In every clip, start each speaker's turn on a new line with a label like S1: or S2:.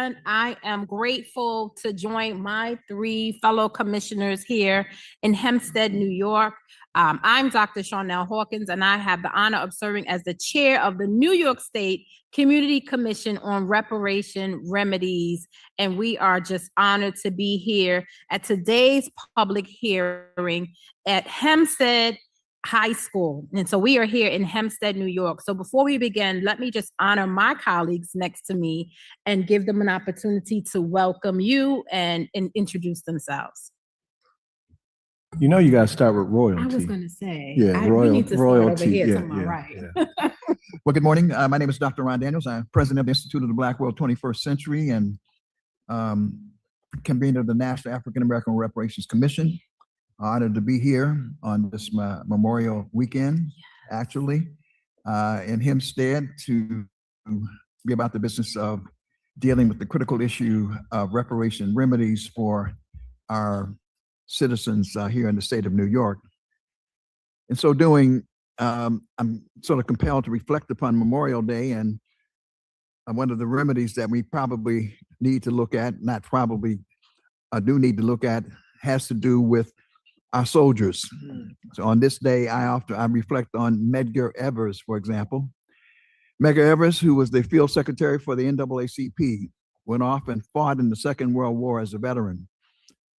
S1: everyone. I am grateful to join my three fellow commissioners here in Hempstead, New York. I'm Dr. Charnel Hawkins, and I have the honor of serving as the chair of the New York State Community Commission on Reparation Remedies. And we are just honored to be here at today's public hearing at Hempstead High School. And so we are here in Hempstead, New York. So before we begin, let me just honor my colleagues next to me and give them an opportunity to welcome you and introduce themselves.
S2: You know, you got to start with royalty.
S1: I was going to say,
S2: we
S1: need to
S2: royalty.
S1: Start over here to my right.
S3: Well, good morning. My name is Dr. Ron Daniels. I'm president of the Institute of the Black World 21st Century and convener of the National African American Reparations Commission. Honored to be here on this Memorial Weekend, actually, in Hempstead to be about the business of dealing with the critical issue of reparation remedies for our citizens here in the state of New York. In so doing, I'm sort of compelled to reflect upon Memorial Day, and one of the remedies that we probably need to look at, not probably, do need to look at, has to do with our soldiers. So on this day, I reflect on Medgar Evers, for example. Medgar Evers, who was the field secretary for the NAACP, went off and fought in the Second World War as a veteran,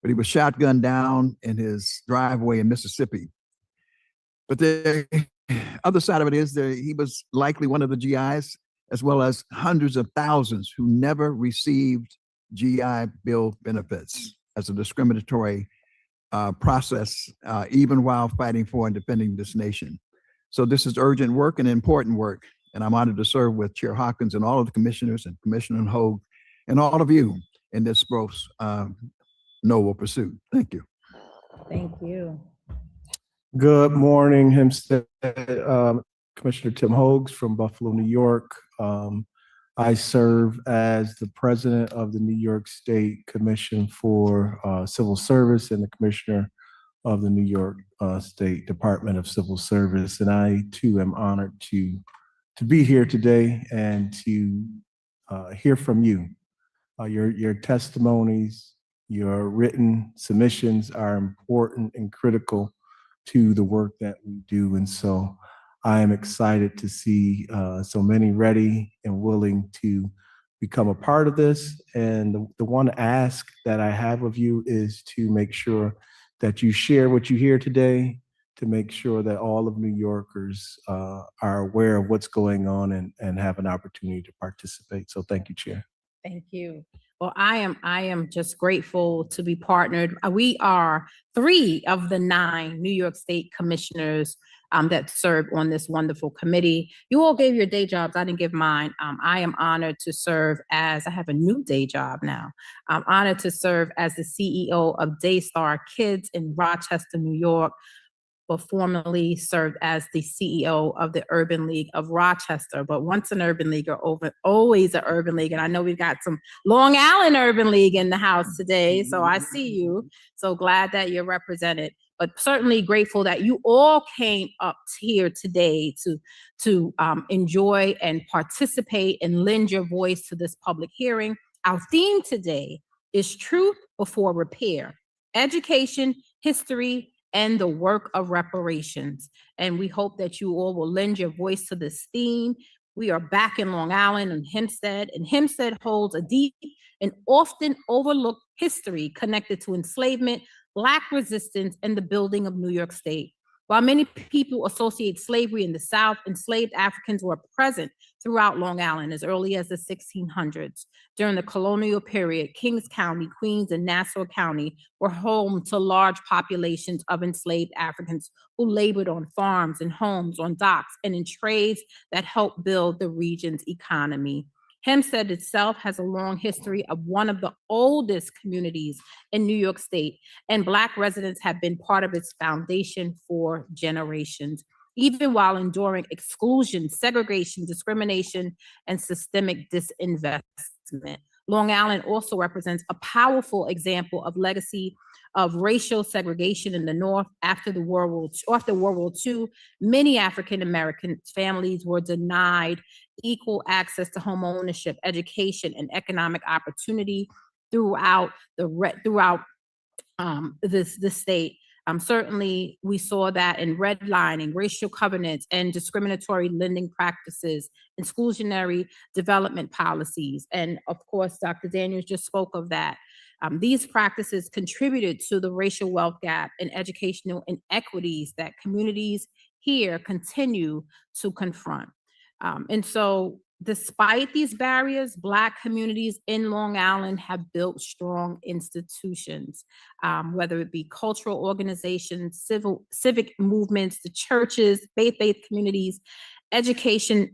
S3: but he was shotgunned down in his driveway in Mississippi. But the other side of it is that he was likely one of the GIs, as well as hundreds of thousands who never received GI Bill benefits as a discriminatory process, even while fighting for and defending this nation. So this is urgent work and important work. And I'm honored to serve with Chair Hawkins and all of the commissioners and Commissioner Hogue and all of you in this gross noble pursuit. Thank you.
S1: Thank you.
S2: Good morning, Hempstead. Commissioner Tim Hogue from Buffalo, New York. I serve as the president of the New York State Commission for Civil Service and the commissioner of the New York State Department of Civil Service. And I too am honored to be here today and to hear from you. Your testimonies, your written submissions are important and critical to the work that we do. And so I am excited to see so many ready and willing to become a part of this. And the one ask that I have of you is to make sure that you share what you hear today, to make sure that all of New Yorkers are aware of what's going on and have an opportunity to participate. So thank you, Chair.
S1: Thank you. Well, I am just grateful to be partnered. We are 3 of the 9 New York State commissioners that serve on this wonderful committee. You all gave your day jobs. I didn't give mine. I am honored to serve as, I have a new day job now. I'm honored to serve as the CEO of Daystar Kids in Rochester, New York, but formerly served as the CEO of the Urban League of Rochester. But once an Urban League, always an Urban League. And I know we've got some Long Island Urban League in the house today. So I see you. So glad that you're represented. But certainly grateful that you all came up here today to enjoy and participate and lend your voice to this public hearing. Our theme today is Truth Before Repair, Education, History, and the Work of Reparations. And we hope that you all will lend your voice to this theme. We are back in Long Island and Hempstead holds a deep and often overlooked history connected to enslavement, Black resistance, and the building of New York State. While many people associate slavery in the South, enslaved Africans were present throughout Long Island as early as the 1600s. During the colonial period, Kings County, Queens, and Nassau County were home to large populations of enslaved Africans who labored on farms and homes, on docks, and in trades that helped build the region's economy. Hempstead itself has a long history of one of the oldest communities in New York State, and Black residents have been part of its foundation for generations, even while enduring exclusion, segregation, discrimination, and systemic disinvestment. Long Island also represents a powerful example of legacy of racial segregation in the North after World War II. Many African American families were denied equal access to home ownership, education, and economic opportunity throughout the state. Certainly, we saw that in redlining, racial covenants, and discriminatory lending practices, exclusionary development policies. And of course, Dr. Daniels just spoke of that. These practices contributed to the racial wealth gap and educational inequities that communities here continue to confront. And so despite these barriers, Black communities in Long Island have built strong institutions, whether it be cultural organizations, civic movements, the churches, faith-based communities, educational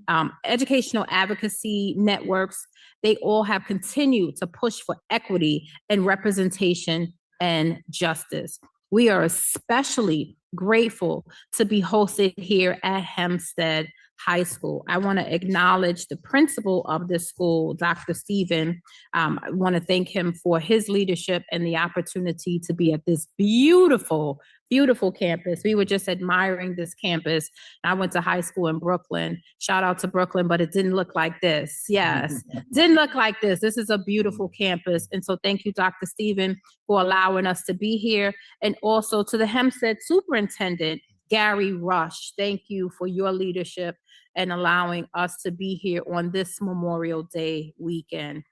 S1: advocacy networks. They all have continued to push for equity and representation and justice. We are especially grateful to be hosted here at Hempstead High School. I want to acknowledge the principal of this school, Dr. Stephen. I want to thank him for his leadership and the opportunity to be at this beautiful, beautiful campus. We were just admiring this campus. I went to high school in Brooklyn. Shout out to Brooklyn, but it didn't look like this. Yes, didn't look like this. This is a beautiful campus. And so thank you, Dr. Stephen, for allowing us to be here. And also to the Hempstead superintendent, Gary Rush. Thank you for your leadership and allowing us to be here on this Memorial Day weekend.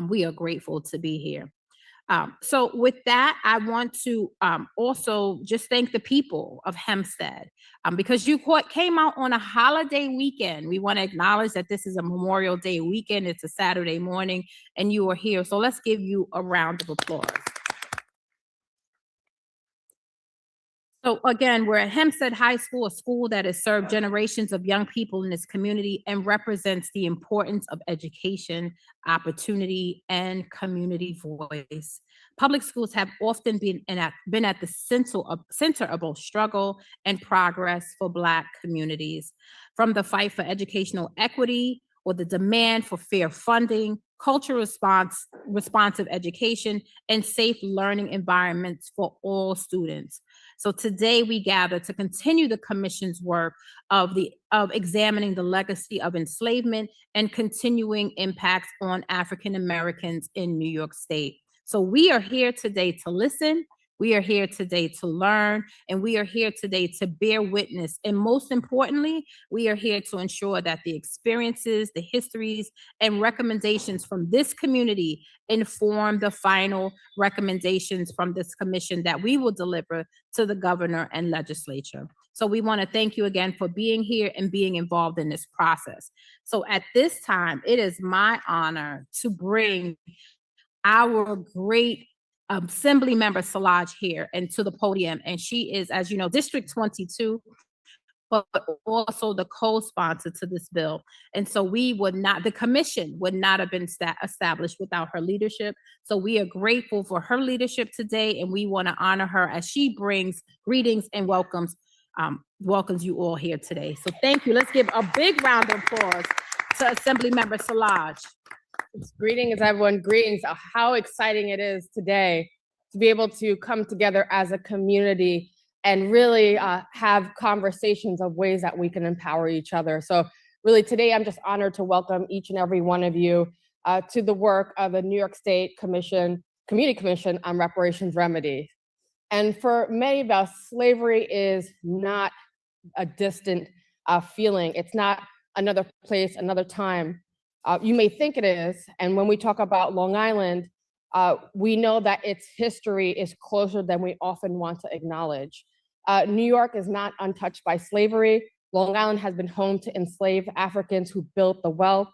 S1: We are grateful to be here. So with that, I want to also just thank the people of Hempstead because you came out on a holiday weekend. We want to acknowledge that this is a Memorial Day weekend. It's a Saturday morning and you are here. So let's give you a round of applause. So again, we're at Hempstead High School, a school that has served generations of young people in this community and represents the importance of education, opportunity, and community voice. Public schools have often been at the center of both struggle and progress for Black communities. From the fight for educational equity or the demand for fair funding, responsive education, and safe learning environments for all students. So today we gather to continue the commission's work of examining the legacy of enslavement and continuing impacts on African Americans in New York State. So we are here today to listen. We are here today to learn, and we are here today to bear witness. And most importantly, we are here to ensure that the experiences, the histories, and recommendations from this community inform the final recommendations from this commission that we will deliver to the governor and legislature. So we want to thank you again for being here and being involved in this process. So at this time, it is my honor to bring our great Assembly Member Szilagyi here and to the podium. And she is, as you know, District 22, but also the co-sponsor to this bill. And so the commission would not have been established without her leadership. So we are grateful for her leadership today, and we want to honor her as she brings greetings and welcomes you all here today. So thank you. Let's give a big round of applause to Assembly Member Szilagyi.
S4: Greetings, everyone. Greetings. How exciting it is today to be able to come together as a community and really have conversations of ways that we can empower each other. So really today, I'm just honored to welcome each and every one of you to the work of the New York State Community Commission on Reparations Remedies. And for many of us, slavery is not a distant feeling. It's not another place, another time. You may think it is, and when we talk about Long Island, we know that its history is closer than we often want to acknowledge. New York is not untouched by slavery. Long Island has been home to enslaved Africans who built the wealth,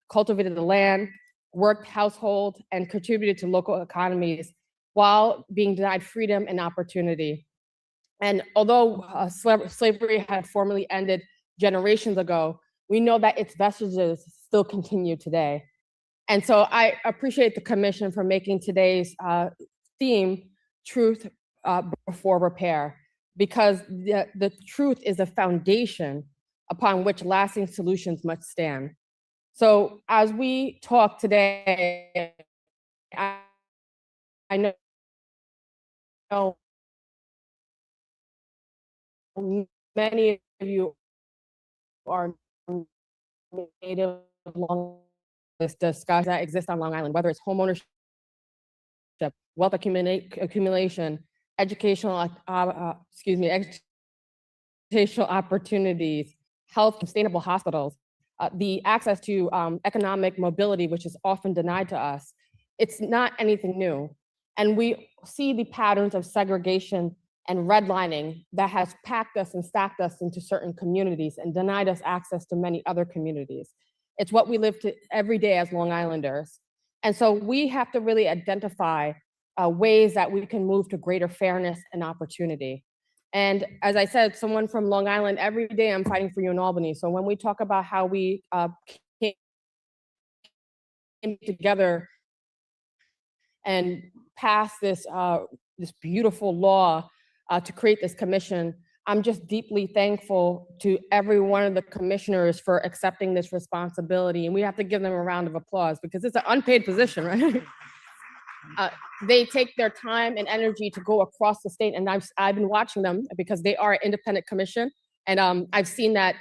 S4: cultivated the land, worked households, and contributed to local economies while being denied freedom and opportunity. And although slavery had formally ended generations ago, we know that its vestiges still continue today. And so I appreciate the commission for making today's theme, Truth Before Repair, because the truth is a foundation upon which lasting solutions must stand. So as we talk today, I know many of you are native Long this discussion that exists on Long Island, whether it's homeownership, wealth accumulation, educational, educational opportunities, health, sustainable hospitals, the access to economic mobility, which is often denied to us. It's not anything new. And we see the patterns of segregation and redlining that has packed us and stacked us into certain communities and denied us access to many other communities. It's what we live to every day as Long Islanders. And so we have to really identify ways that we can move to greater fairness and opportunity. And as I said, someone from Long Island, every day I'm fighting for you in Albany. So when we talk about how we came together and pass this this beautiful law to create this commission, I'm just deeply thankful to every one of the commissioners for accepting this responsibility. And we have to give them a round of applause because it's an unpaid position, right? They take their time and energy to go across the state, and I've been watching them because they are an independent commission, and I've seen that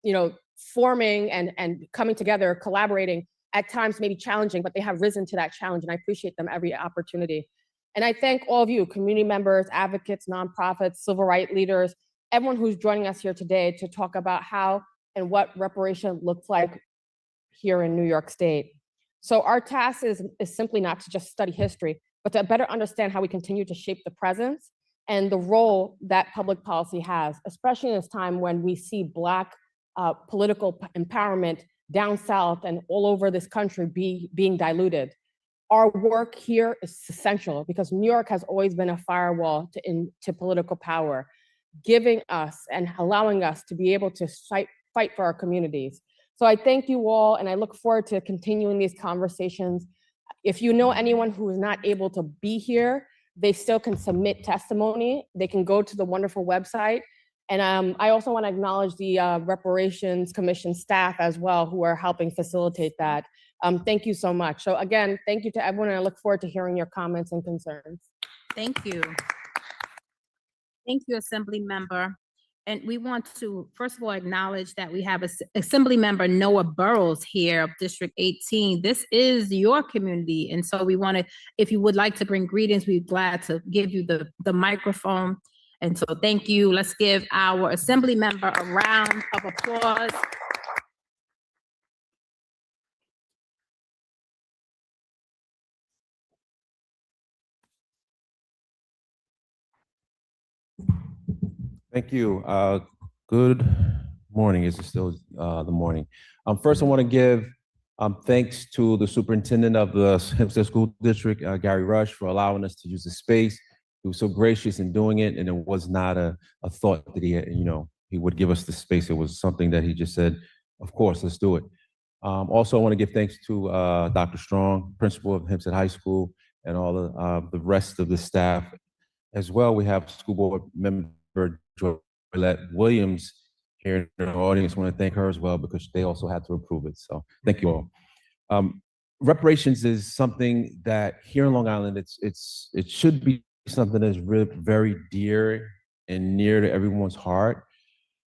S4: you know, forming and coming together, collaborating, at times maybe challenging, but they have risen to that challenge, and I appreciate them every opportunity. And I thank all of you, community members, advocates, nonprofits, civil rights leaders, everyone who's joining us here today to talk about how and what reparation looks like here in New York State. So our task is simply not to just study history, but to better understand how we continue to shape the present and the role that public policy has, especially in this time when we see Black political empowerment down south and all over this country being diluted. Our work here is essential because New York has always been a firewall to political power, giving us and allowing us to be able to fight for our communities. So I thank you all, and I look forward to continuing these conversations. If you know anyone who is not able to be here, they still can submit testimony. They can go to the wonderful website. And I also want to acknowledge the Reparations Commission staff as well who are helping facilitate that. Thank you so much. So again, thank you to everyone, and I look forward to hearing your comments and concerns.
S1: Thank you. Thank you, Assembly Member. And we want to, first of all, acknowledge that we have Assembly Member Noah Burrows here of District 18. This is your community. And so we want to, if you would like to bring greetings, we'd be glad to give you the microphone. And so thank you. Let's give our Assembly Member a round of applause.
S5: Thank you. Good morning. Is it still the morning? First, I want to give thanks to the superintendent of the Hempstead School District, Gary Rush, for allowing us to use the space. He was so gracious in doing it, and it was not a thought that he had, he would give us the space. It was something that he just said, of course, let's do it. Also, I want to give thanks to Dr. Strong, principal of Hempstead High School, and all the rest of the staff. As well, we have school board member Joylette Williams here in the audience. I want to thank her as well because they also had to approve it. So thank you all. Reparations is something that here in Long Island, it should be something that's really very dear and near to everyone's heart,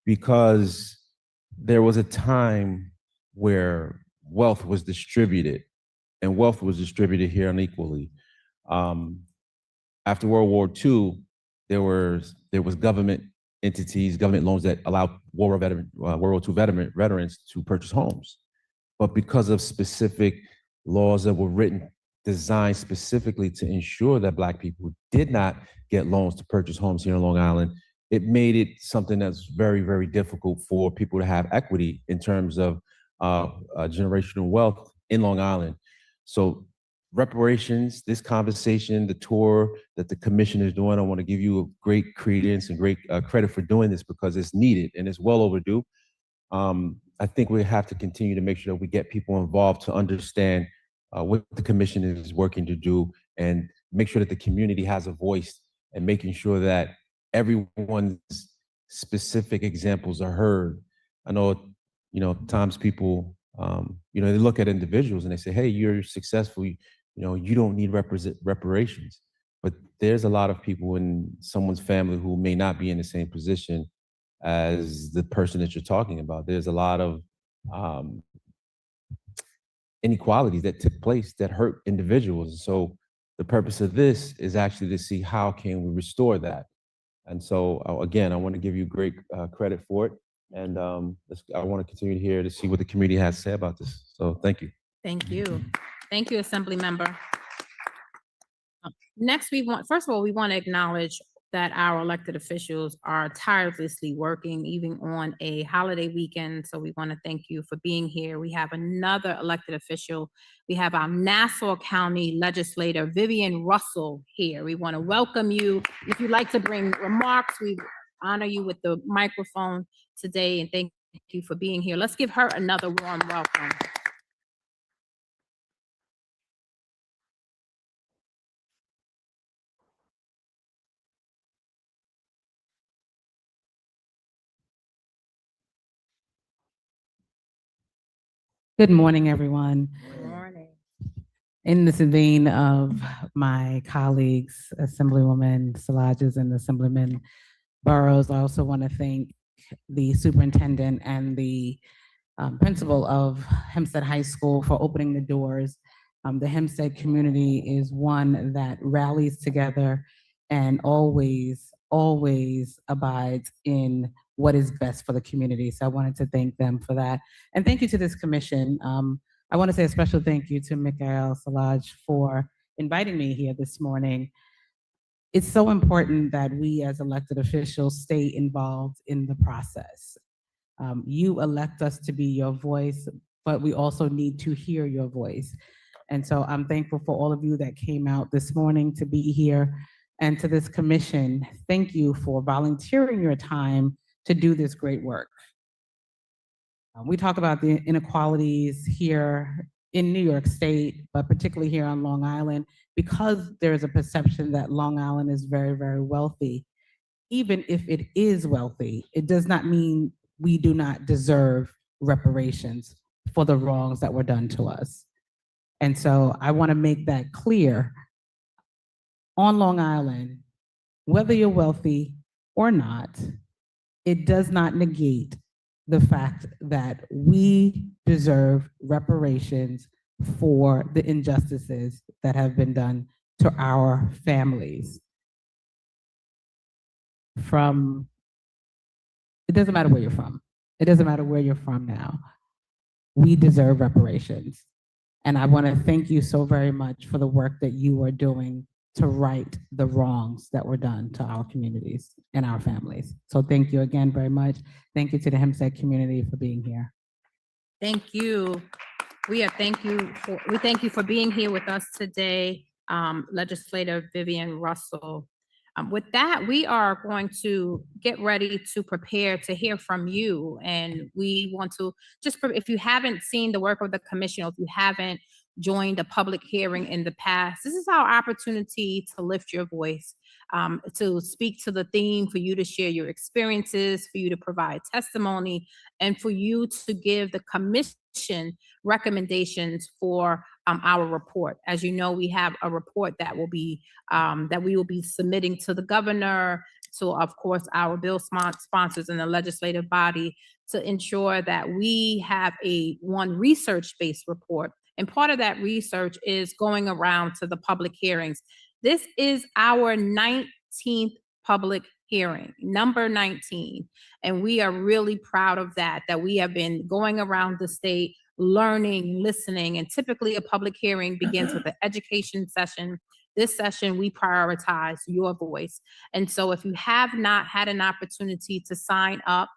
S5: because there was a time where wealth was distributed, and wealth was distributed here unequally. After World War II, there was government entities, government loans that allowed World War II veterans to purchase homes. But because of specific laws that were written, designed specifically to ensure that Black people did not get loans to purchase homes here in Long Island, it made it something that's very, very difficult for people to have equity in terms of generational wealth in Long Island. So reparations, this conversation, the tour that the commission is doing, I want to give you a great credence and great credit for doing this because it's needed and it's well overdue. I think we have to continue to make sure that we get people involved to understand what the commission is working to do and make sure that the community has a voice, and making sure that everyone's specific examples are heard. I know, times people they look at individuals and they say, hey, you're successful, you don't need reparations. But there's a lot of people in someone's family who may not be in the same position as the person that you're talking about. There's a lot of inequalities that took place that hurt individuals. So the purpose of this is actually to see how can we restore that. And so again, I want to give you great credit for it. And I want to continue to hear to see what the community has to say about this. So thank you.
S1: Thank you. Thank you, Assembly Member. Next, first of all, we want to acknowledge that our elected officials are tirelessly working even on a holiday weekend. So we want to thank you for being here. We have another elected official. We have our Nassau County Legislator, Vivian Russell, here. We want to welcome you. If you'd like to bring remarks, we honor you with the microphone today, and thank you for being here. Let's give her another warm welcome.
S6: Good morning, everyone.
S1: Good morning.
S6: In this vein of my colleagues, Assemblywoman Salages and Assemblyman Burrows, I also want to thank the superintendent and the principal of Hempstead High School for opening the doors. The Hempstead community is one that rallies together and always abides in what is best for the community. So I wanted to thank them for that. And thank you to this commission. I want to say a special thank you to Mikhail Salaj for inviting me here this morning. It's so important that we as elected officials stay involved in the process. You elect us to be your voice, but we also need to hear your voice. And so I'm thankful for all of you that came out this morning to be here. And to this commission, thank you for volunteering your time to do this great work. We talk about the inequalities here in New York State, but particularly here on Long Island, because there is a perception that Long Island is very, very wealthy. Even if it is wealthy, it does not mean we do not deserve reparations for the wrongs that were done to us. And so I want to make that clear. On Long Island, whether you're wealthy or not, it does not negate the fact that we deserve reparations for the injustices that have been done to our families. It doesn't matter where you're from. It doesn't matter where you're from now. We deserve reparations. And I want to thank you so very much for the work that you are doing to right the wrongs that were done to our communities and our families. So thank you again very much. Thank you to the Hempstead community for being here.
S1: Thank you. We thank you for being here with us today, Legislator Vivian Russell. With that, we are going to get ready to prepare to hear from you. And we want to if you haven't seen the work of the commission, or if you haven't joined a public hearing in the past, this is our opportunity to lift your voice, to speak to the theme, for you to share your experiences, for you to provide testimony, and for you to give the commission recommendations for our report. As you know, we have a report that will be that we will be submitting to the governor, to, of course, our bill sponsors in the legislative body, to ensure that we have one research-based report. And part of that research is going around to the public hearings. This is our 19th public hearing, number 19. And we are really proud of that we have been going around the state, learning, listening, and typically a public hearing begins with an education session. This session, we prioritize your voice. And so if you have not had an opportunity to sign up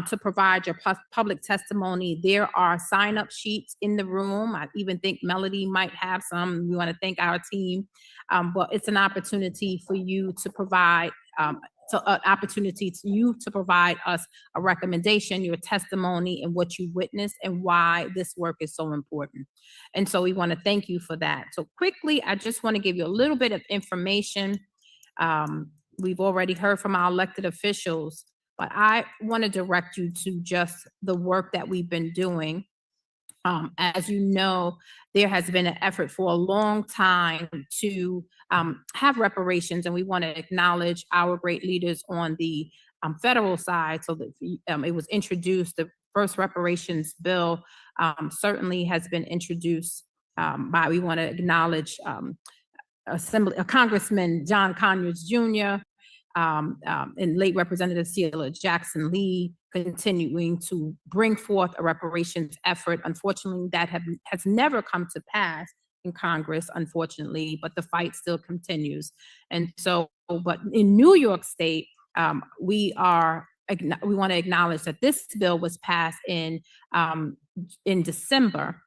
S1: to provide your public testimony, there are sign-up sheets in the room. I even think Melody might have some. We want to thank our team. But it's an opportunity for you to provide to provide us a recommendation, your testimony, and what you witnessed, and why this work is so important. And so we want to thank you for that. So quickly, I just want to give you a little bit of information. We've already heard from our elected officials, but I want to direct you to just the work that we've been doing. As you know, there has been an effort for a long time to have reparations, and we want to acknowledge our great leaders on the federal side. So that it was introduced, the first reparations bill certainly has been introduced by, we want to acknowledge Congressman John Conyers Jr., and late Representative Sheila Jackson Lee, continuing to bring forth a reparations effort. Unfortunately, that has never come to pass in Congress, unfortunately, but the fight still continues. And so, but in New York State, we want to acknowledge that this bill was passed in December.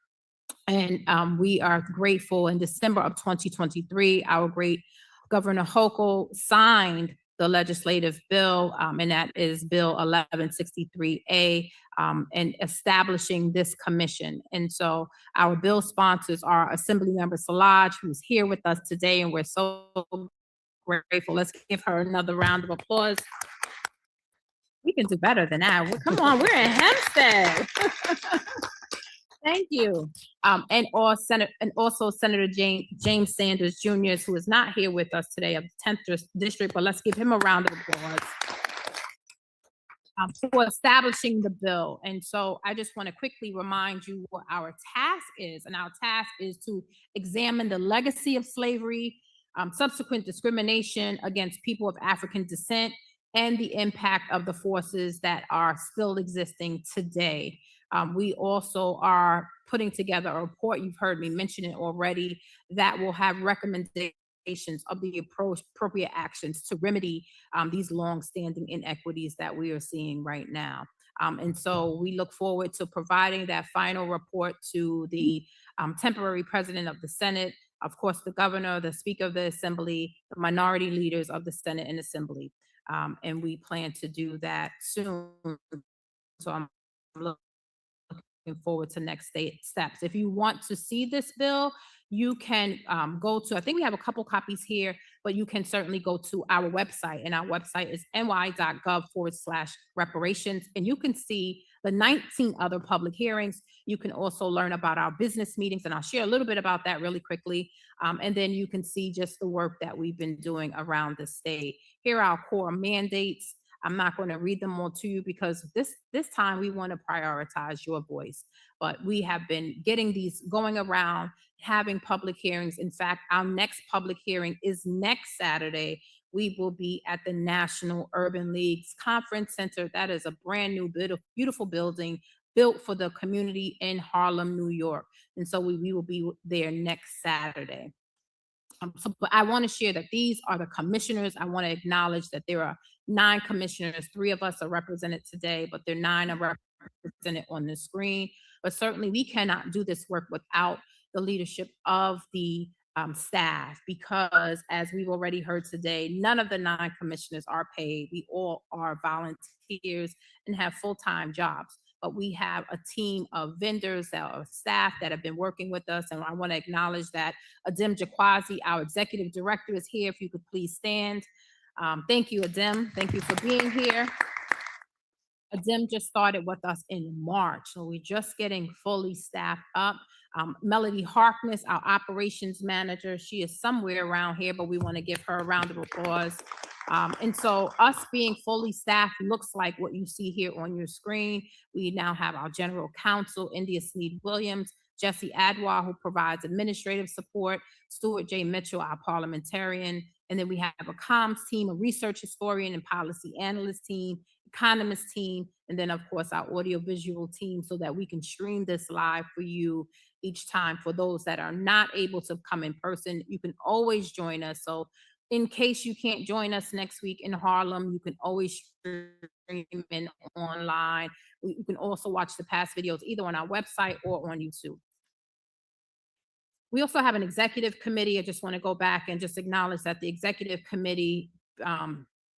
S1: And we are grateful. In December of 2023, our great Governor Hochul signed the legislative bill, and that is Bill 1163A, and establishing this commission. And so our bill sponsors are Assemblymember Szilagyi, who's here with us today, and we're so grateful. Let's give her another round of applause. We can do better than that. Come on, we're in Hempstead. Thank you. And also Senator James Sanders Jr., who is not here with us today, of the 10th District, but let's give him a round of applause for establishing the bill. And so I just want to quickly remind you what our task is. And our task is to examine the legacy of slavery, subsequent discrimination against people of African descent, and the impact of the forces that are still existing today. We also are putting together a report, you've heard me mention it already, that will have recommendations of the appropriate actions to remedy these long-standing inequities that we are seeing right now. And so we look forward to providing that final report to the temporary president of the Senate, of course, the governor, the speaker of the assembly, the minority leaders of the Senate and assembly. And we plan to do that soon. So I'm looking forward to next steps. If you want to see this bill, you can go to, I think we have a couple copies here, but you can certainly go to our website, and our website is ny.gov/reparations. And you can see the 19 other public hearings. You can also learn about our business meetings, and I'll share a little bit about that really quickly. And then you can see just the work that we've been doing around the state. Here are our core mandates. I'm not going to read them all to you because this time we want to prioritize your voice. But we have been getting these going around, having public hearings. In fact, our next public hearing is next Saturday. We will be at the National Urban Leagues Conference Center. That is a brand new, beautiful building built for the community in Harlem, New York. And so we will be there next Saturday. But I want to share that these are the commissioners. I want to acknowledge that there are 9 commissioners. 3 of us are represented today, but there are 9 are represented on the screen. But certainly we cannot do this work without the leadership of the staff, because as we've already heard today, none of the 9 commissioners are paid. We all are volunteers and have full-time jobs. But we have a team of vendors, staff that have been working with us. And I want to acknowledge that Adem Jakwazi, our executive director, is here. If you could please stand. Thank you, Adem. Thank you for being here. Adem just started with us in March, so we're just getting fully staffed up. Melody Harkness, our operations manager, she is somewhere around here, but we want to give her a round of applause. And so us being fully staffed looks like what you see here on your screen. We now have our general counsel, India Sneed Williams, Jesse Adwa, who provides administrative support, Stuart J. Mitchell, our parliamentarian, and then we have a comms team, a research historian and policy analyst team, economist team, and then of course our audiovisual team, so that we can stream this live for you each time. For those that are not able to come in person, you can always join us. So in case you can't join us next week in Harlem, you can always stream in online. You can also watch the past videos either on our website or on YouTube. We also have an executive committee. I just want to go back and just acknowledge that the executive committee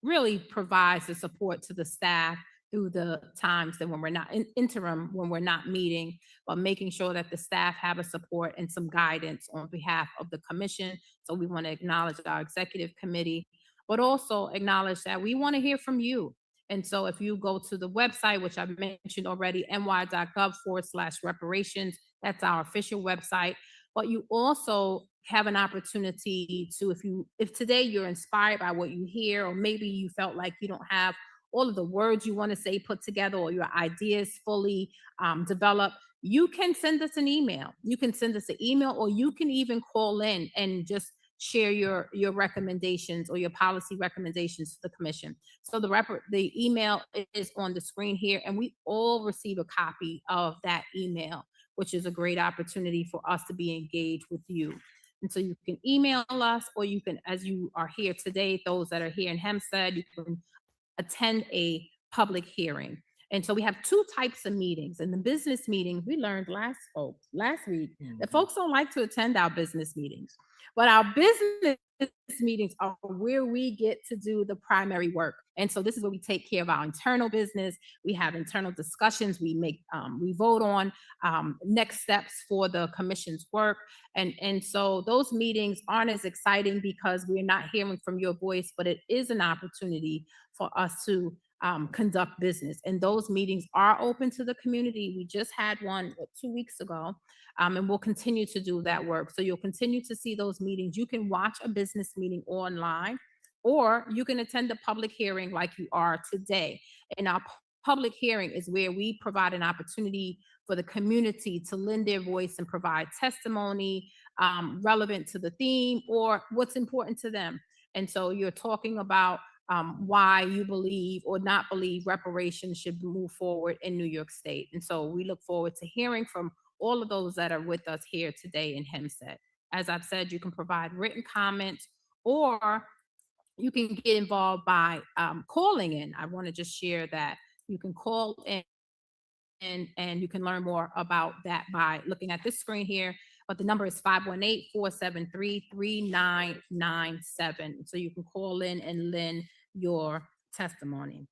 S1: really provides the support to the staff through the times that when we're not in interim, when we're not meeting, but making sure that the staff have a support and some guidance on behalf of the commission. So we want to acknowledge our executive committee, but also acknowledge that we want to hear from you. And so if you go to the website, which I mentioned already, ny.gov/reparations, that's our official website. But you also have an opportunity to, if today you're inspired by what you hear, or maybe you felt like you don't have all of the words you want to say put together, or your ideas fully developed, you can send us an email. You can send us an email, or you can even call in and just share your recommendations or your policy recommendations to the commission. So the email is on the screen here, and we all receive a copy of that email, which is a great opportunity for us to be engaged with you. And so you can email us, or you can, as you are here today, those that are here in Hempstead, you can attend a public hearing. And so we have two types of meetings. In the business meeting, we learned last week that folks don't like to attend our business meetings. But our business meetings are where we get to do the primary work. And so this is where we take care of our internal business. We have internal discussions. We vote on next steps for the commission's work. And so those meetings aren't as exciting because we're not hearing from your voice, but it is an opportunity for us to conduct business. And those meetings are open to the community. We just had one 2 weeks ago, and we'll continue to do that work. So you'll continue to see those meetings. You can watch a business meeting online, or you can attend a public hearing like you are today. And our public hearing is where we provide an opportunity for the community to lend their voice and provide testimony relevant to the theme or what's important to them. And so you're talking about why you believe or not believe reparations should move forward in New York State. And so we look forward to hearing from all of those that are with us here today in Hempstead. As I've said, you can provide written comments, or you can get involved by calling in. I want to just share that you can call in, and you can learn more about that by looking at this screen here. But the number is 518-473-3997. So you can call in and lend your testimony.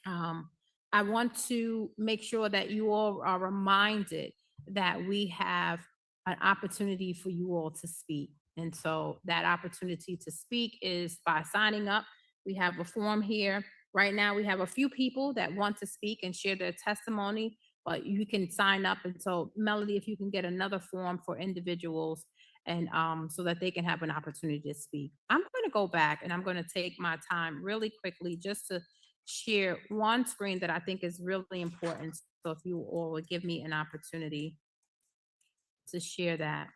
S1: I want to make sure that you all are reminded that we have an opportunity for you all to speak. And so that opportunity to speak is by signing up. We have a form here. Right now, we have a few people that want to speak and share their testimony, but you can sign up. And so, Melody, if you can get another form for individuals, and so that they can have an opportunity to speak. I'm going to go back and I'm going to take my time really quickly just to share one screen that I think is really important. So if you all would give me an opportunity to share that.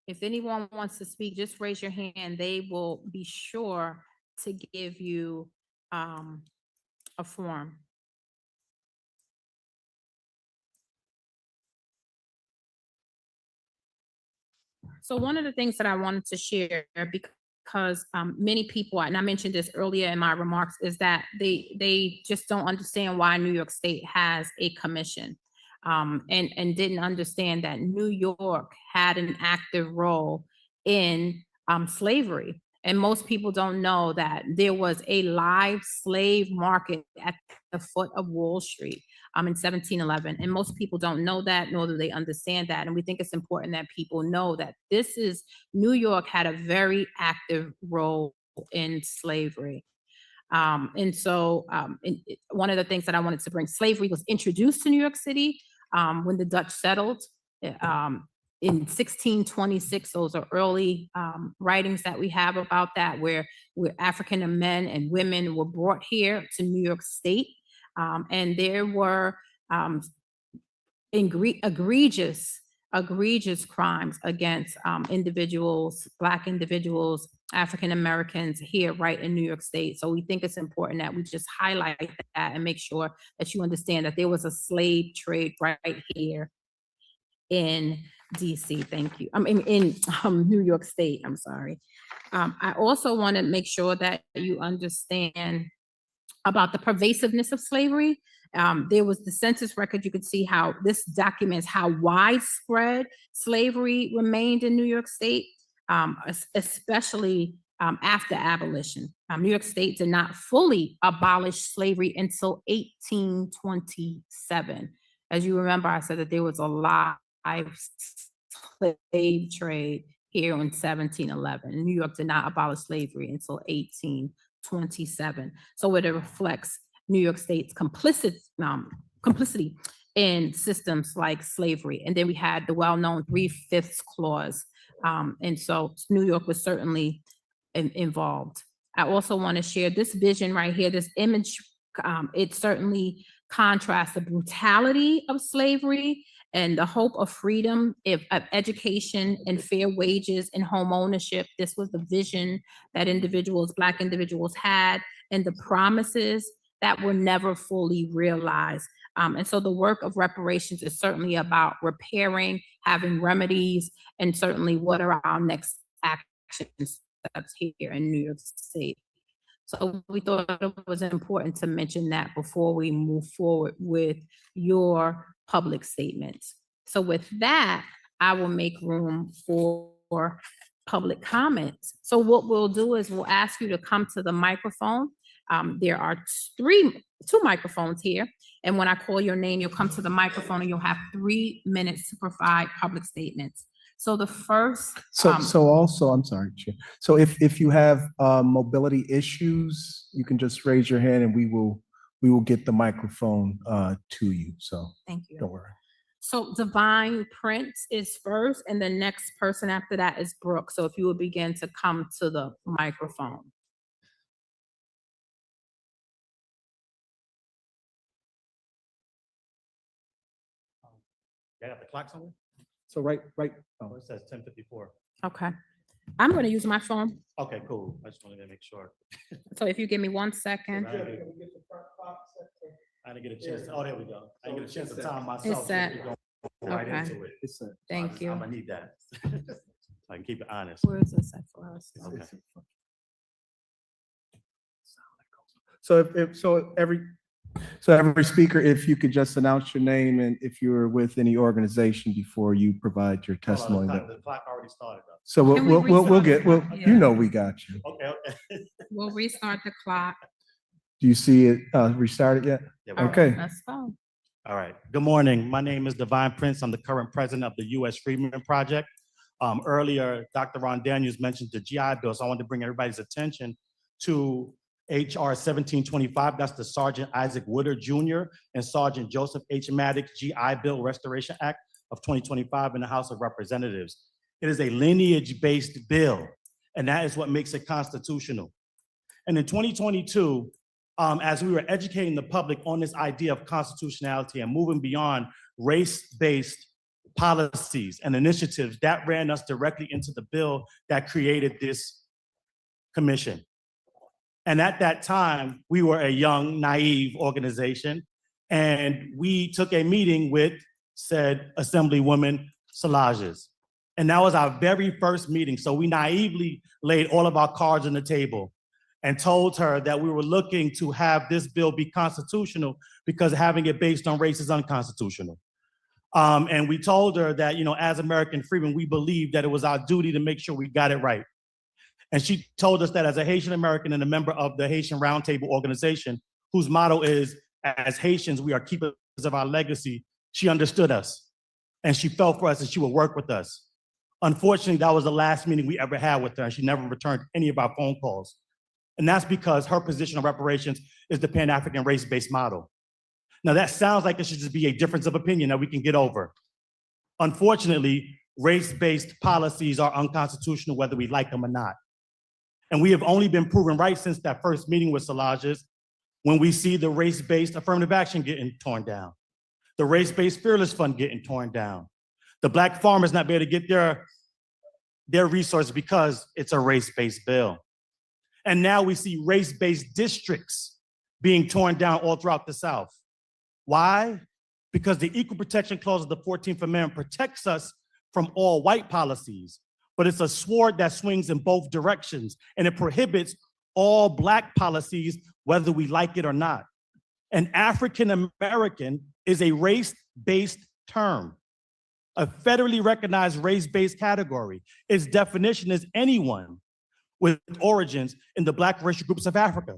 S1: If anyone wants to speak, just raise your hand. They will be sure to give you a form. So one of the things that I wanted to share, because many people, and I mentioned this earlier in my remarks, is that they just don't understand why New York State has a commission, and didn't understand that New York had an active role in slavery. And most people don't know that there was a live slave market at the foot of Wall Street in 1711. And most people don't know that, nor do they understand that. And we think it's important that people know that New York had a very active role in slavery. And so one of the things that I wanted to bring, slavery was introduced to New York City when the Dutch settled in 1626. Those are early writings that we have about that, where African men and women were brought here to New York State. And there were egregious crimes against individuals, Black individuals, African Americans here right in New York State. So we think it's important that we just highlight that and make sure that you understand that there was a slave trade right here in DC. Thank you. I mean, in New York State. I'm sorry. I also want to make sure that you understand about the pervasiveness of slavery. There was the census record. You could see how this documents how widespread slavery remained in New York State, especially after abolition. New York State did not fully abolish slavery until 1827. As you remember, I said that there was a live slave trade here in 1711. New York did not abolish slavery until 1827. 27. So it reflects New York State's complicity in systems like slavery. And then we had the well-known 3/5 clause. And so New York was certainly involved. I also want to share this vision right here, this image. It certainly contrasts the brutality of slavery and the hope of freedom, of education and fair wages and home ownership. This was the vision that Black individuals had, and the promises that were never fully realized. And so the work of reparations is certainly about repairing, having remedies, and certainly what are our next action steps here in New York State. So we thought it was important to mention that before we move forward with your public statements. So with that, I will make room for public comments. So what we'll do is we'll ask you to come to the microphone. There are two microphones here. And when I call your name, you'll come to the microphone and you'll have 3 minutes to provide public statements. So the first.
S2: So also, I'm sorry, Chair. So if you have mobility issues, you can just raise your hand and we will get the microphone to you. So
S1: Thank you.
S2: don't worry.
S1: So Divine Prince is first, and the next person after that is Brooke. So if you would begin to come to the microphone.
S7: I got the clock somewhere?
S2: So right.
S7: Oh, it says 10:54.
S1: Okay. I'm going to use my phone.
S7: Okay, cool. I just wanted to make sure.
S1: So if you give me 1 second.
S7: I didn't get a chance. Oh, there we go. I didn't get a chance to time myself.
S1: It's set.
S7: so we go right
S1: Okay.
S7: into it.
S1: Thank you.
S7: I'm gonna need that. I can keep it honest.
S1: Where is this at for us?
S7: Okay.
S2: So every speaker, if you could just announce your name and if you're with any organization before you provide your
S7: Hold on,
S2: testimony.
S7: The clock already started though.
S2: So
S1: Can we
S2: we'll
S1: restart
S2: get,
S1: the clock?
S2: you know, we got you.
S7: Okay.
S1: We'll restart the clock.
S2: Do you see it restarted yet?
S7: Yeah,
S1: All
S7: we're-
S1: right,
S2: Okay.
S1: let's go.
S7: All right. Good morning. My name is Divine Prince. I'm the current president of the U.S. Freedmen Project. Earlier, Dr. Ron Daniels mentioned the GI Bill, so I wanted to bring everybody's attention to HR 1725. That's the Sergeant Isaac Woodard Jr. and Sergeant Joseph H. Maddox GI Bill Restoration Act of 2025 in the House of Representatives. It is a lineage-based bill, and that is what makes it constitutional. And in 2022, as we were educating the public on this idea of constitutionality and moving beyond race-based policies and initiatives, that ran us directly into the bill that created this commission. And at that time, we were a young, naive organization, and we took a meeting with said Assemblywoman Salages. And that was our very first meeting. So we naively laid all of our cards on the table and told her that we were looking to have this bill be constitutional because having it based on race is unconstitutional. And we told her that, you know, as American freedmen, we believed that it was our duty to make sure we got it right. And she told us that as a Haitian American and a member of the Haitian Roundtable organization, whose motto is, as Haitians, we are keepers of our legacy, she understood us and she felt for us and she would work with us. Unfortunately, that was the last meeting we ever had with her and she never returned any of our phone calls. And that's because her position on reparations is the Pan-African race-based model. Now that sounds like it should just be a difference of opinion that we can get over. Unfortunately, race-based policies are unconstitutional whether we like them or not. And we have only been proven right since that first meeting with Salages when we see the race-based affirmative action getting torn down, the race-based fearless fund getting torn down, the Black farmers not be able to get their resources because it's a race-based bill. And now we see race-based districts being torn down all throughout the South. Why? Because the Equal Protection Clause of the 14th Amendment protects us from all white policies, but it's a sword that swings in both directions, and it prohibits all Black policies, whether we like it or not. And African American is a race-based term, a federally recognized race-based category. Its definition is anyone with origins in the Black racial groups of Africa.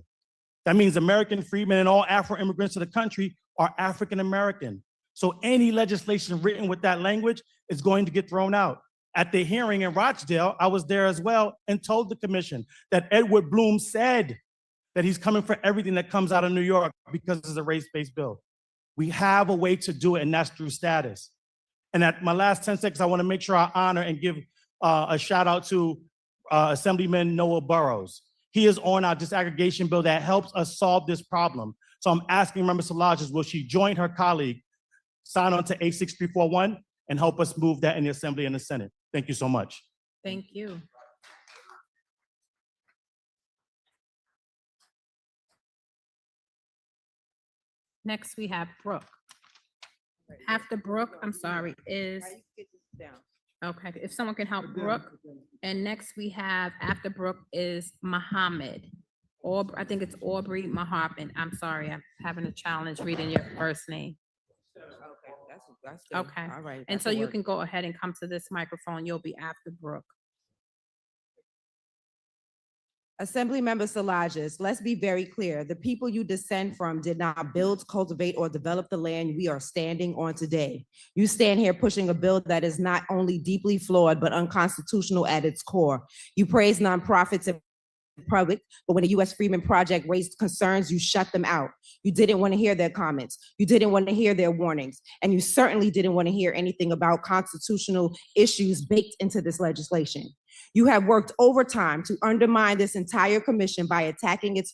S7: That means American freedmen and all Afro immigrants to the country are African American. So any legislation written with that language is going to get thrown out. At the hearing in Rochdale, I was there as well and told the commission that Edward Bloom said that he's coming for everything that comes out of New York because it's a race-based bill. We have a way to do it, and that's through status. And at my last 10 seconds, I want to make sure I honor and give a shout out to Assemblyman Noah Burrows. He is on our disaggregation bill that helps us solve this problem. So I'm asking Member Salages, will she join her colleague, sign on to A6341, and help us move that in the Assembly and the Senate? Thank you so much.
S1: Thank you. Next, we have Brooke. After Brooke, I'm sorry, is, okay, if someone can help Brooke. And next we have, after Brooke is Muhammad. Or, I think it's Aubrey Muhammad. I'm sorry, I'm having a challenge reading your first name.
S8: That's good.
S1: Okay.
S8: All right.
S1: And
S8: that
S1: so
S8: could
S1: you
S8: work.
S1: can go ahead and come to this microphone. You'll be after Brooke.
S8: Assemblymember Salages, let's be very clear. The people you descend from did not build, cultivate, or develop the land we are standing on today. You stand here pushing a bill that is not only deeply flawed, but unconstitutional at its core. You praise nonprofits and public, but when the U.S. Freedmen Project raised concerns, you shut them out. You didn't want to hear their comments. You didn't want to hear their warnings. And you certainly didn't want to hear anything about constitutional issues baked into this legislation. You have worked overtime to undermine this entire commission by attacking its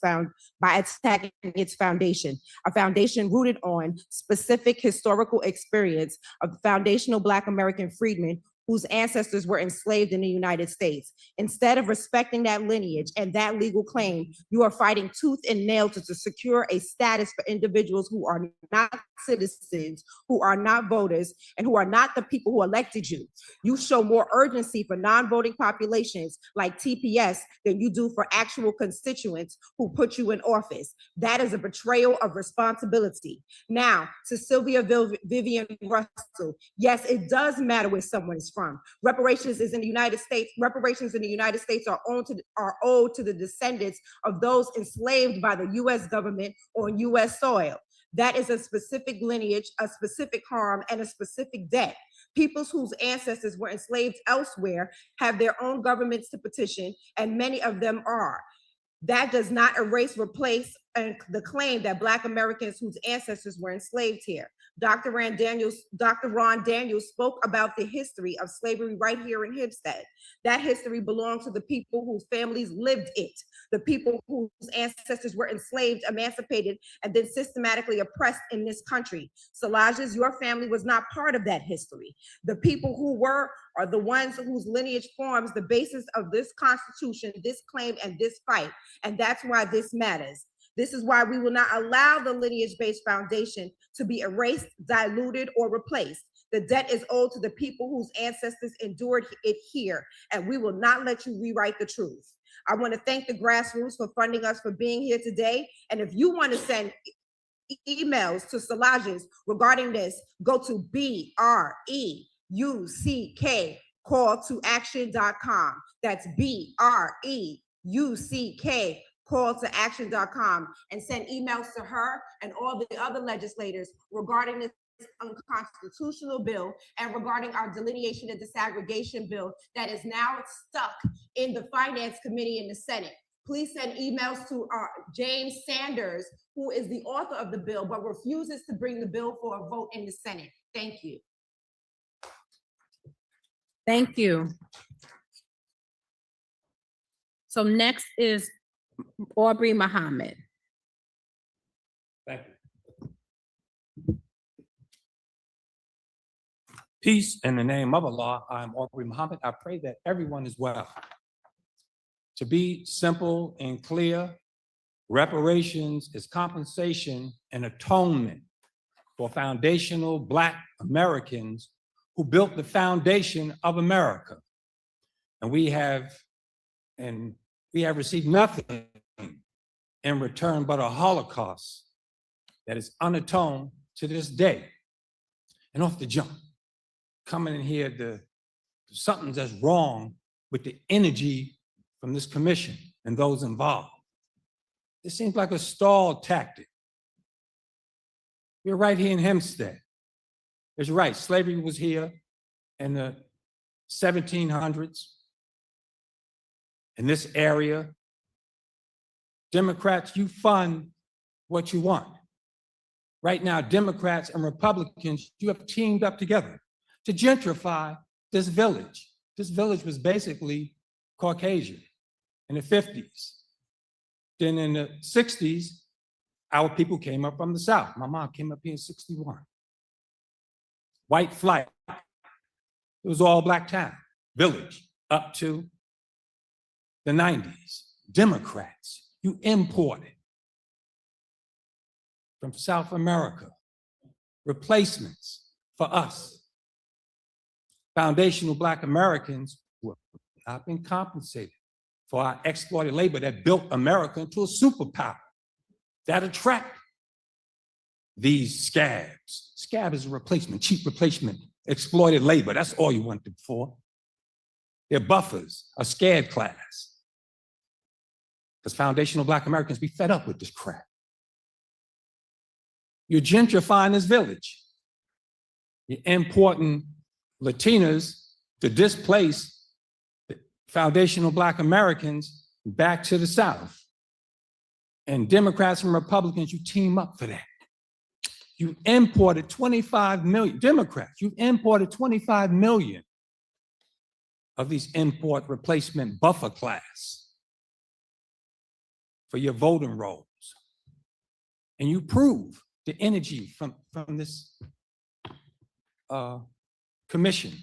S8: foundation, a foundation rooted on specific historical experience of foundational Black American freedmen whose ancestors were enslaved in the United States. Instead of respecting that lineage and that legal claim, you are fighting tooth and nail to secure a status for individuals who are not citizens, who are not voters, and who are not the people who elected you. You show more urgency for non-voting populations like TPS than you do for actual constituents who put you in office. That is a betrayal of responsibility. Now, to Sylvia Vivian Russell, yes, it does matter where someone is from. Reparations is in the United States. Reparations in the United States are owed to the descendants of those enslaved by the U.S. government on U.S. soil. That is a specific lineage, a specific harm, and a specific debt. Peoples whose ancestors were enslaved elsewhere have their own governments to petition, and many of them are. That does not erase, replace the claim that Black Americans whose ancestors were enslaved here. Dr. Ron Daniels spoke about the history of slavery right here in Hempstead. That history belongs to the people whose families lived it, the people whose ancestors were enslaved, emancipated, and then systematically oppressed in this country. Salages, your family was not part of that history. The people who were are the ones whose lineage forms the basis of this Constitution, this claim, and this fight. And that's why this matters. This is why we will not allow the lineage-based foundation to be erased, diluted, or replaced. The debt is owed to the people whose ancestors endured it here, and we will not let you rewrite the truth. I want to thank the grassroots for funding us for being here today. And if you want to send emails to Salages regarding this, go to BREUCK calltoaction.com. That's BREUCK calltoaction.com, and send emails to her and all the other legislators regarding this unconstitutional bill and regarding our delineation and disaggregation bill that is now stuck in the Finance Committee in the Senate. Please send emails to James Sanders, who is the author of the bill, but refuses to bring the bill for a vote in the Senate. Thank you.
S1: Thank you. So next is Aubrey Muhammad.
S9: Thank you. Peace in the name of Allah. I'm Aubrey Muhammad. I pray that everyone is well. To be simple and clear, reparations is compensation and atonement for foundational Black Americans who built the foundation of America. And we have received nothing in return but a Holocaust that is unatoned to this day. And off the jump, coming in here, something that's wrong with the energy from this commission and those involved. It seems like a stall tactic. We're right here in Hempstead. It's right, slavery was here in the 1700s in this area. Democrats, you fund what you want. Right now, Democrats and Republicans, you have teamed up together to gentrify this village. This village was basically Caucasian in the 50s. Then in the 60s, our people came up from the South. My mom came up here in 61. White flight. It was all black town, village, up to the 90s. Democrats, you imported from South America replacements for us. Foundational Black Americans who have not been compensated for our exploited labor that built America into a superpower that attract these scabs. Scab is a replacement, cheap replacement, exploited labor. That's all you want them for. They're buffers, a scared class. Because foundational Black Americans be fed up with this crap. You're gentrifying this village. You're importing Latinas to displace the foundational Black Americans back to the South. And Democrats and Republicans, you team up for that. You imported 25 million, Democrats, you imported 25 million of these import replacement buffer class for your voting rolls. And you prove the energy from this commission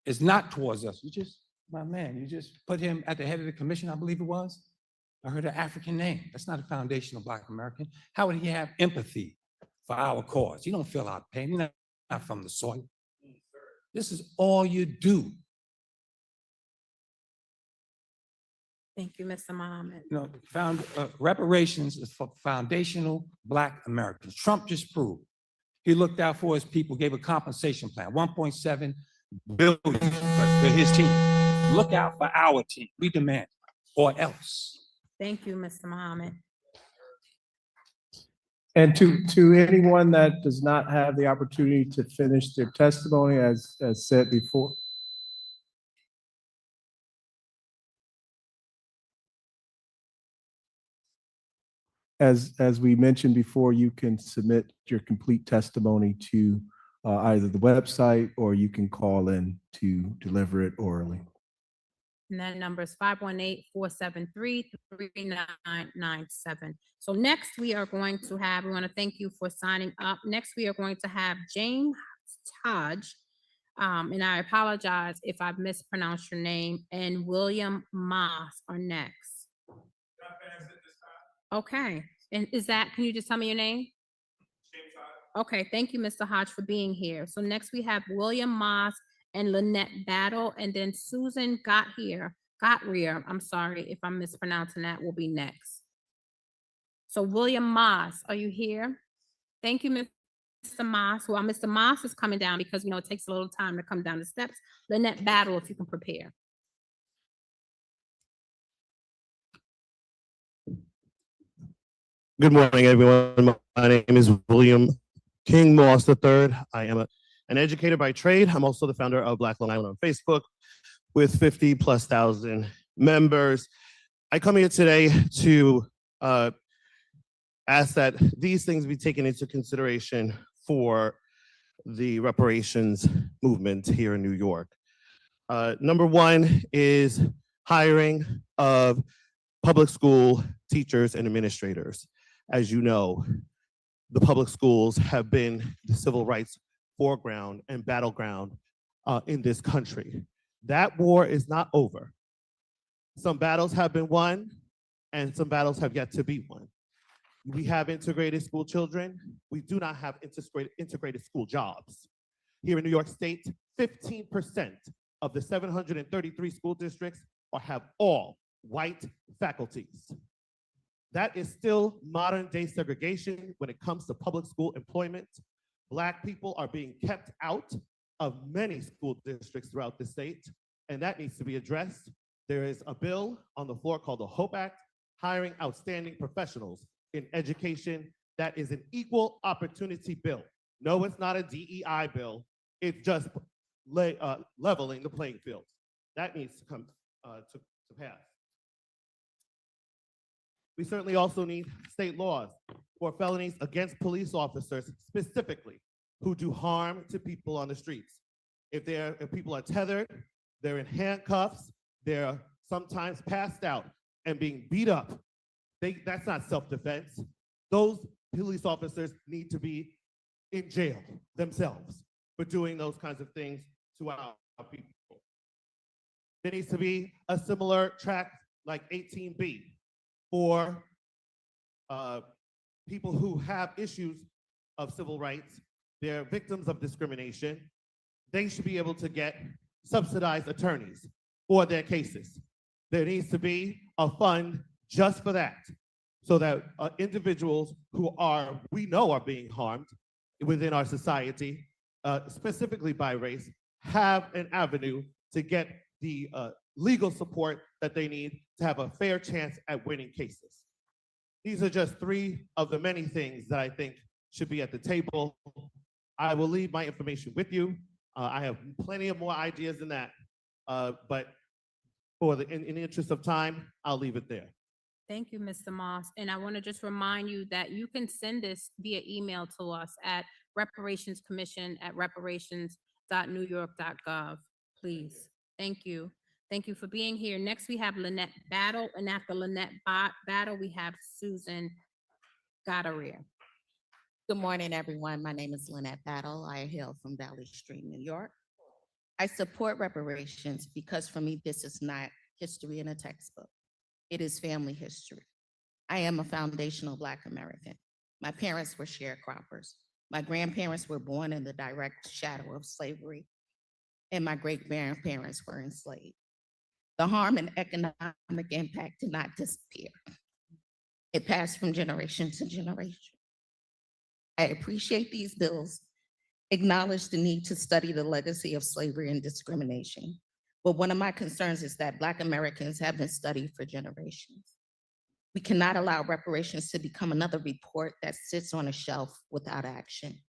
S9: is not towards us. You just, my man, you just put him at the head of the commission, I believe it was. I heard an African name. That's not a foundational Black American. How would he have empathy for our cause? You don't feel our pain. You're not from the soil. This is all you do.
S1: Thank you, Mr. Muhammad.
S9: You know, reparations is for foundational Black Americans. Trump just proved he looked out for his people, gave a compensation plan, 1.7 billion for his team. Look out for our team. We demand, or else.
S1: Thank you, Mr. Muhammad.
S2: And to anyone that does not have the opportunity to finish their testimony, as said before, as we mentioned before, you can submit your complete testimony to either the website or you can call in to deliver it orally.
S1: And that number is 518-473-3997. So next we are going to have, we want to thank you for signing up. Next, we are going to have James Hodge, and I apologize if I've mispronounced your name, and William Moss are next. Okay, and is that, can you just tell me your name? Okay, thank you, Mr. Hodge, for being here. So next we have William Moss and Lynette Battle, and then Susan Gottrear, I'm sorry if I'm mispronouncing that, will be next. So William Moss, are you here? Thank you, Mr. Moss. Well, Mr. Moss is coming down because, you know, it takes a little time to come down the steps. Lynette Battle, if you can prepare.
S10: Good morning, everyone. My name is William King Moss III. I am an educator by trade. I'm also the founder of Black Long Island on Facebook with 50,000+ members. I come here today to ask that these things be taken into consideration for the reparations movement here in New York. Number one is hiring of public school teachers and administrators. As you know, the public schools have been the civil rights foreground and battleground in this country. That war is not over. Some battles have been won and some battles have yet to be won. We have integrated school children. We do not have integrated school jobs. Here in New York State, 15% of the 733 school districts have all white faculties. That is still modern day segregation when it comes to public school employment. Black people are being kept out of many school districts throughout the state, and that needs to be addressed. There is a bill on the floor called the HOPE Act, hiring outstanding professionals in education. That is an equal opportunity bill. No, it's not a DEI bill. It's just leveling the playing field. That needs to come to pass. We certainly also need state laws for felonies against police officers specifically who do harm to people on the streets. If people are tethered, they're in handcuffs, they're sometimes passed out and being beat up, that's not self-defense. Those police officers need to be in jail themselves for doing those kinds of things to our people. There needs to be a similar track like 18B for people who have issues of civil rights. They're victims of discrimination. They should be able to get subsidized attorneys for their cases. There needs to be a fund just for that, so that individuals who we know are being harmed within our society, specifically by race, have an avenue to get the legal support that they need to have a fair chance at winning cases. These are just three of the many things that I think should be at the table. I will leave my information with you. I have plenty of more ideas than that, but in the interest of time, I'll leave it there.
S1: Thank you, Mr. Moss. And I want to just remind you that you can send this via email to us at reparationscommission@reparations.newyork.gov, please. Thank you. Thank you for being here. Next, we have Lynette Battle, and after Lynette Battle, we have Susan Goddard.
S11: Good morning, everyone. My name is Lynette Battle. I hail from Valley Stream, New York. I support reparations because for me, this is not history in a textbook. It is family history. I am a foundational Black American. My parents were sharecroppers. My grandparents were born in the direct shadow of slavery, and my great-grandparents were enslaved. The harm and economic impact did not disappear. It passed from generation to generation. I appreciate these bills, acknowledge the need to study the legacy of slavery and discrimination. But one of my concerns is that Black Americans have been studied for generations. We cannot allow reparations to become another report that sits on a shelf without action.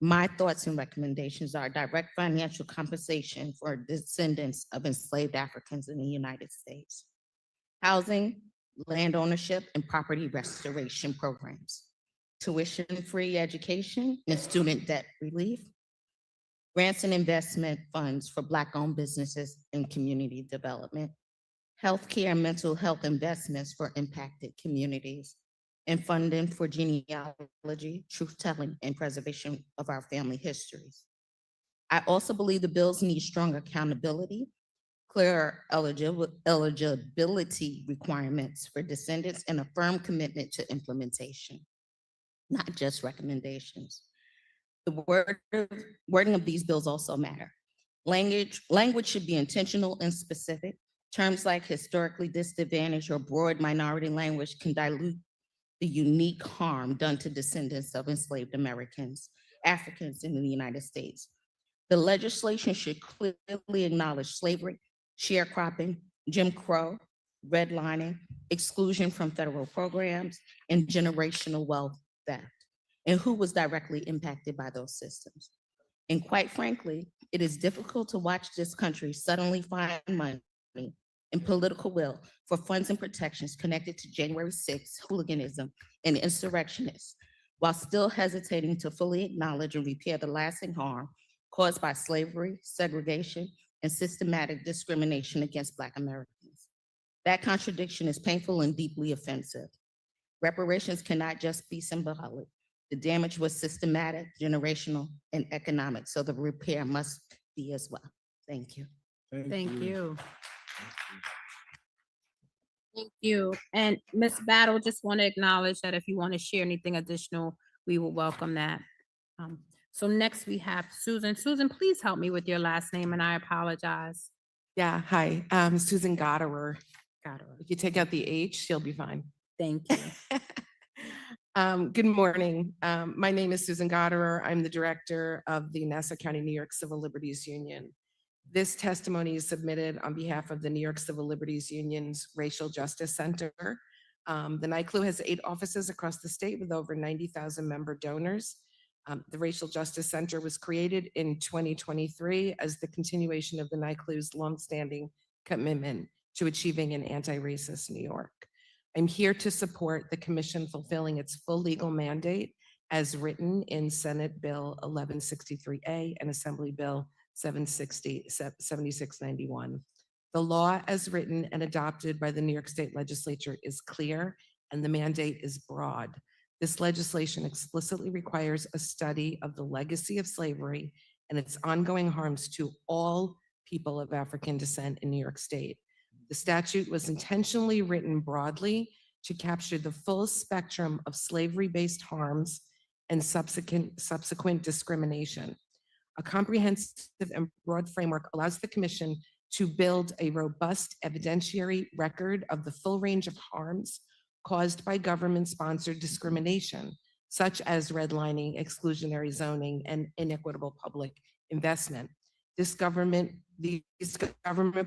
S11: My thoughts and recommendations are direct financial compensation for descendants of enslaved Africans in the United States, housing, land ownership, and property restoration programs, tuition-free education and student debt relief, grants and investment funds for Black-owned businesses and community development, healthcare and mental health investments for impacted communities, and funding for genealogy, truth-telling, and preservation of our family histories. I also believe the bills need strong accountability, clear eligibility requirements for descendants, and a firm commitment to implementation, not just recommendations. The wording of these bills also matter. Language should be intentional and specific. Terms like historically disadvantaged or broad minority language can dilute the unique harm done to descendants of enslaved Africans in the United States. The legislation should clearly acknowledge slavery, sharecropping, Jim Crow, redlining, exclusion from federal programs, and generational wealth theft, and who was directly impacted by those systems. And quite frankly, it is difficult to watch this country suddenly find money and political will for funds and protections connected to January 6th hooliganism and insurrectionists, while still hesitating to fully acknowledge and repair the lasting harm caused by slavery, segregation, and systematic discrimination against Black Americans. That contradiction is painful and deeply offensive. Reparations cannot just be symbolic. The damage was systematic, generational, and economic, so the repair must be as well. Thank you.
S1: Thank you. Thank you. And Ms. Battle, just want to acknowledge that if you want to share anything additional, we will welcome that. So next we have Susan. Susan, please help me with your last name, and I apologize.
S12: Yeah, hi, Susan Goddard. If you take out the H, she'll be fine.
S1: Thank you.
S12: Good morning. My name is Susan Goddard. I'm the director of the Nassau County, New York Civil Liberties Union. This testimony is submitted on behalf of the New York Civil Liberties Union's Racial Justice Center. The NYCLU has 8 offices across the state with over 90,000 member donors. The Racial Justice Center was created in 2023 as the continuation of the NYCLU's longstanding commitment to achieving an anti-racist New York. I'm here to support the commission fulfilling its full legal mandate as written in Senate Bill 1163A and Assembly Bill 7691. The law as written and adopted by the New York State Legislature is clear and the mandate is broad. This legislation explicitly requires a study of the legacy of slavery and its ongoing harms to all people of African descent in New York State. The statute was intentionally written broadly to capture the full spectrum of slavery-based harms and subsequent discrimination. A comprehensive and broad framework allows the Commission to build a robust evidentiary record of the full range of harms caused by government-sponsored discrimination, such as redlining, exclusionary zoning, and inequitable public investment. These government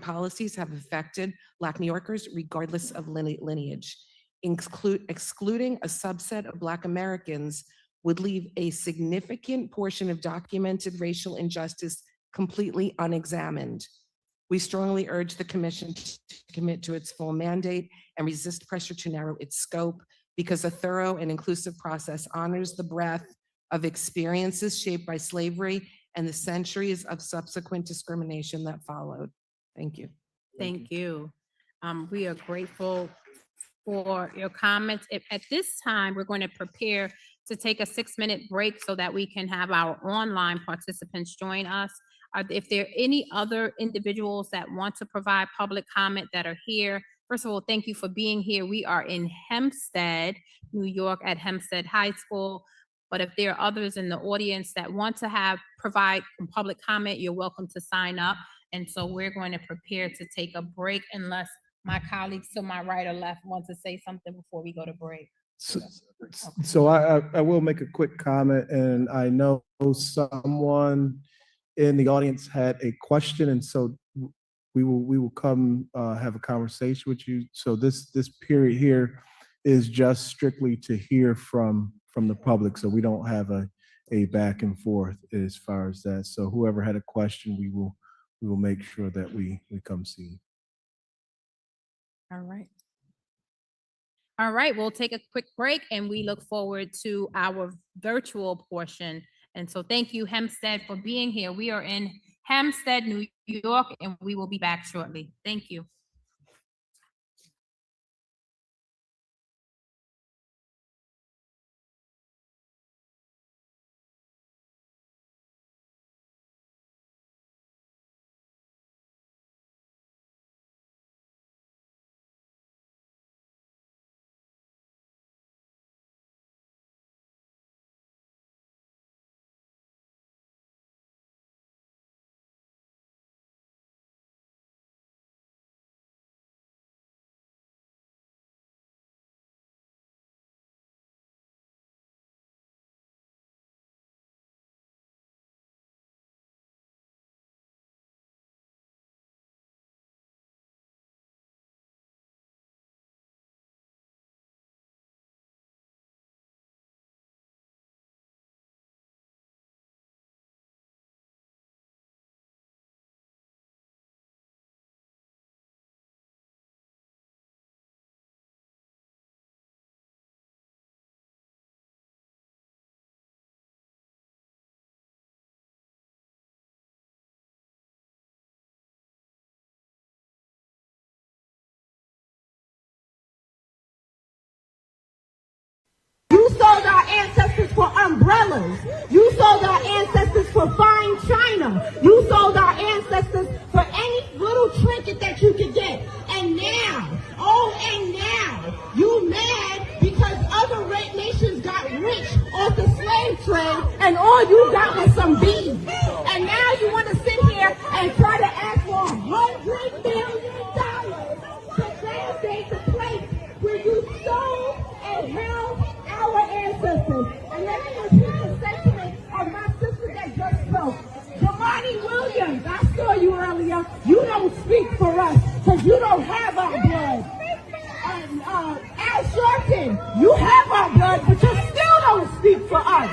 S12: policies have affected Black New Yorkers regardless of lineage. Excluding a subset of Black Americans would leave a significant portion of documented racial injustice completely unexamined. We strongly urge the Commission to commit to its full mandate and resist pressure to narrow its scope, because a thorough and inclusive process honors the breadth of experiences shaped by slavery and the centuries of subsequent discrimination that followed. Thank you.
S1: Thank you. We are grateful for your comments. At this time, we're going to prepare to take a 6-minute break so that we can have our online participants join us. If there are any other individuals that want to provide public comment that are here, first of all, thank you for being here. We are in Hempstead, New York at Hempstead High School. But if there are others in the audience that want to provide public comment, you're welcome to sign up. And so we're going to prepare to take a break unless my colleagues to my right or left want to say something before we go to break.
S2: So I will make a quick comment, and I know someone in the audience had a question, and so we will come have a conversation with you. So this period here is just strictly to hear from the public, so we don't have a back and forth as far as that. So whoever had a question, we will make sure that we come see you.
S1: All right. All right, we'll take a quick break and we look forward to our virtual portion. And so thank you, Hempstead, for being here. We are in Hempstead, New York, and we will be back shortly. Thank you.
S13: You sold our ancestors for umbrellas. You sold our ancestors for fine china. You sold our ancestors for any little trinket that you could get. And now, you mad because other nations got rich off the slave trade and all you got was some beads. And now you want to sit here and try to ask for $100 million to validate the place where you sold and held our ancestors. And let me repeat the sentiment of my sister that just spoke. Jamani Williams, I saw you earlier. You don't speak for us because you don't have our blood. And Al Sharpton, you have our blood, but you still don't speak for us.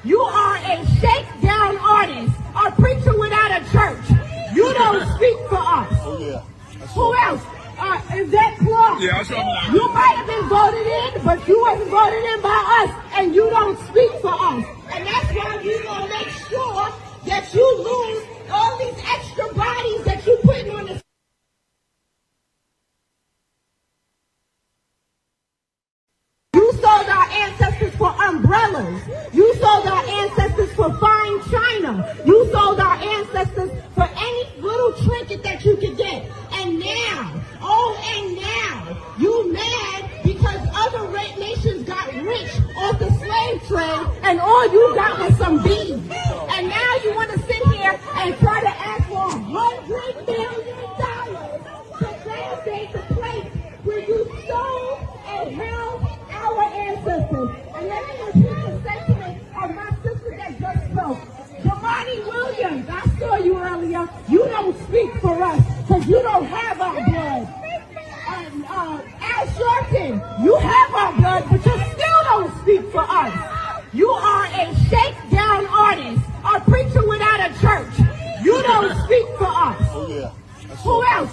S13: You are a shakedown artist, a preacher without a church. You don't speak for us.
S10: Oh, yeah.
S13: Who else? Is that Clark? You might have been voted in, but you wasn't voted in by us, and you don't speak for us. And that's why we're gonna make sure that you lose all these extra bodies that you putting on the. You sold our ancestors for umbrellas. You sold our ancestors for fine china. You sold our ancestors for any little trinket that you could get. And now, you mad because other nations got rich off the slave trade and all you got was some beads. And now you want to sit here and try to ask for $100 million to validate the place where you stole and held our ancestors. And let me repeat the sentiment of my sister that just spoke. Jamani Williams, I saw you earlier. You don't speak for us because you don't have our blood. Al Sharpton, you have our blood, but you still don't speak for us. You are a shakedown artist, a preacher without a church. You don't speak for us. Who else?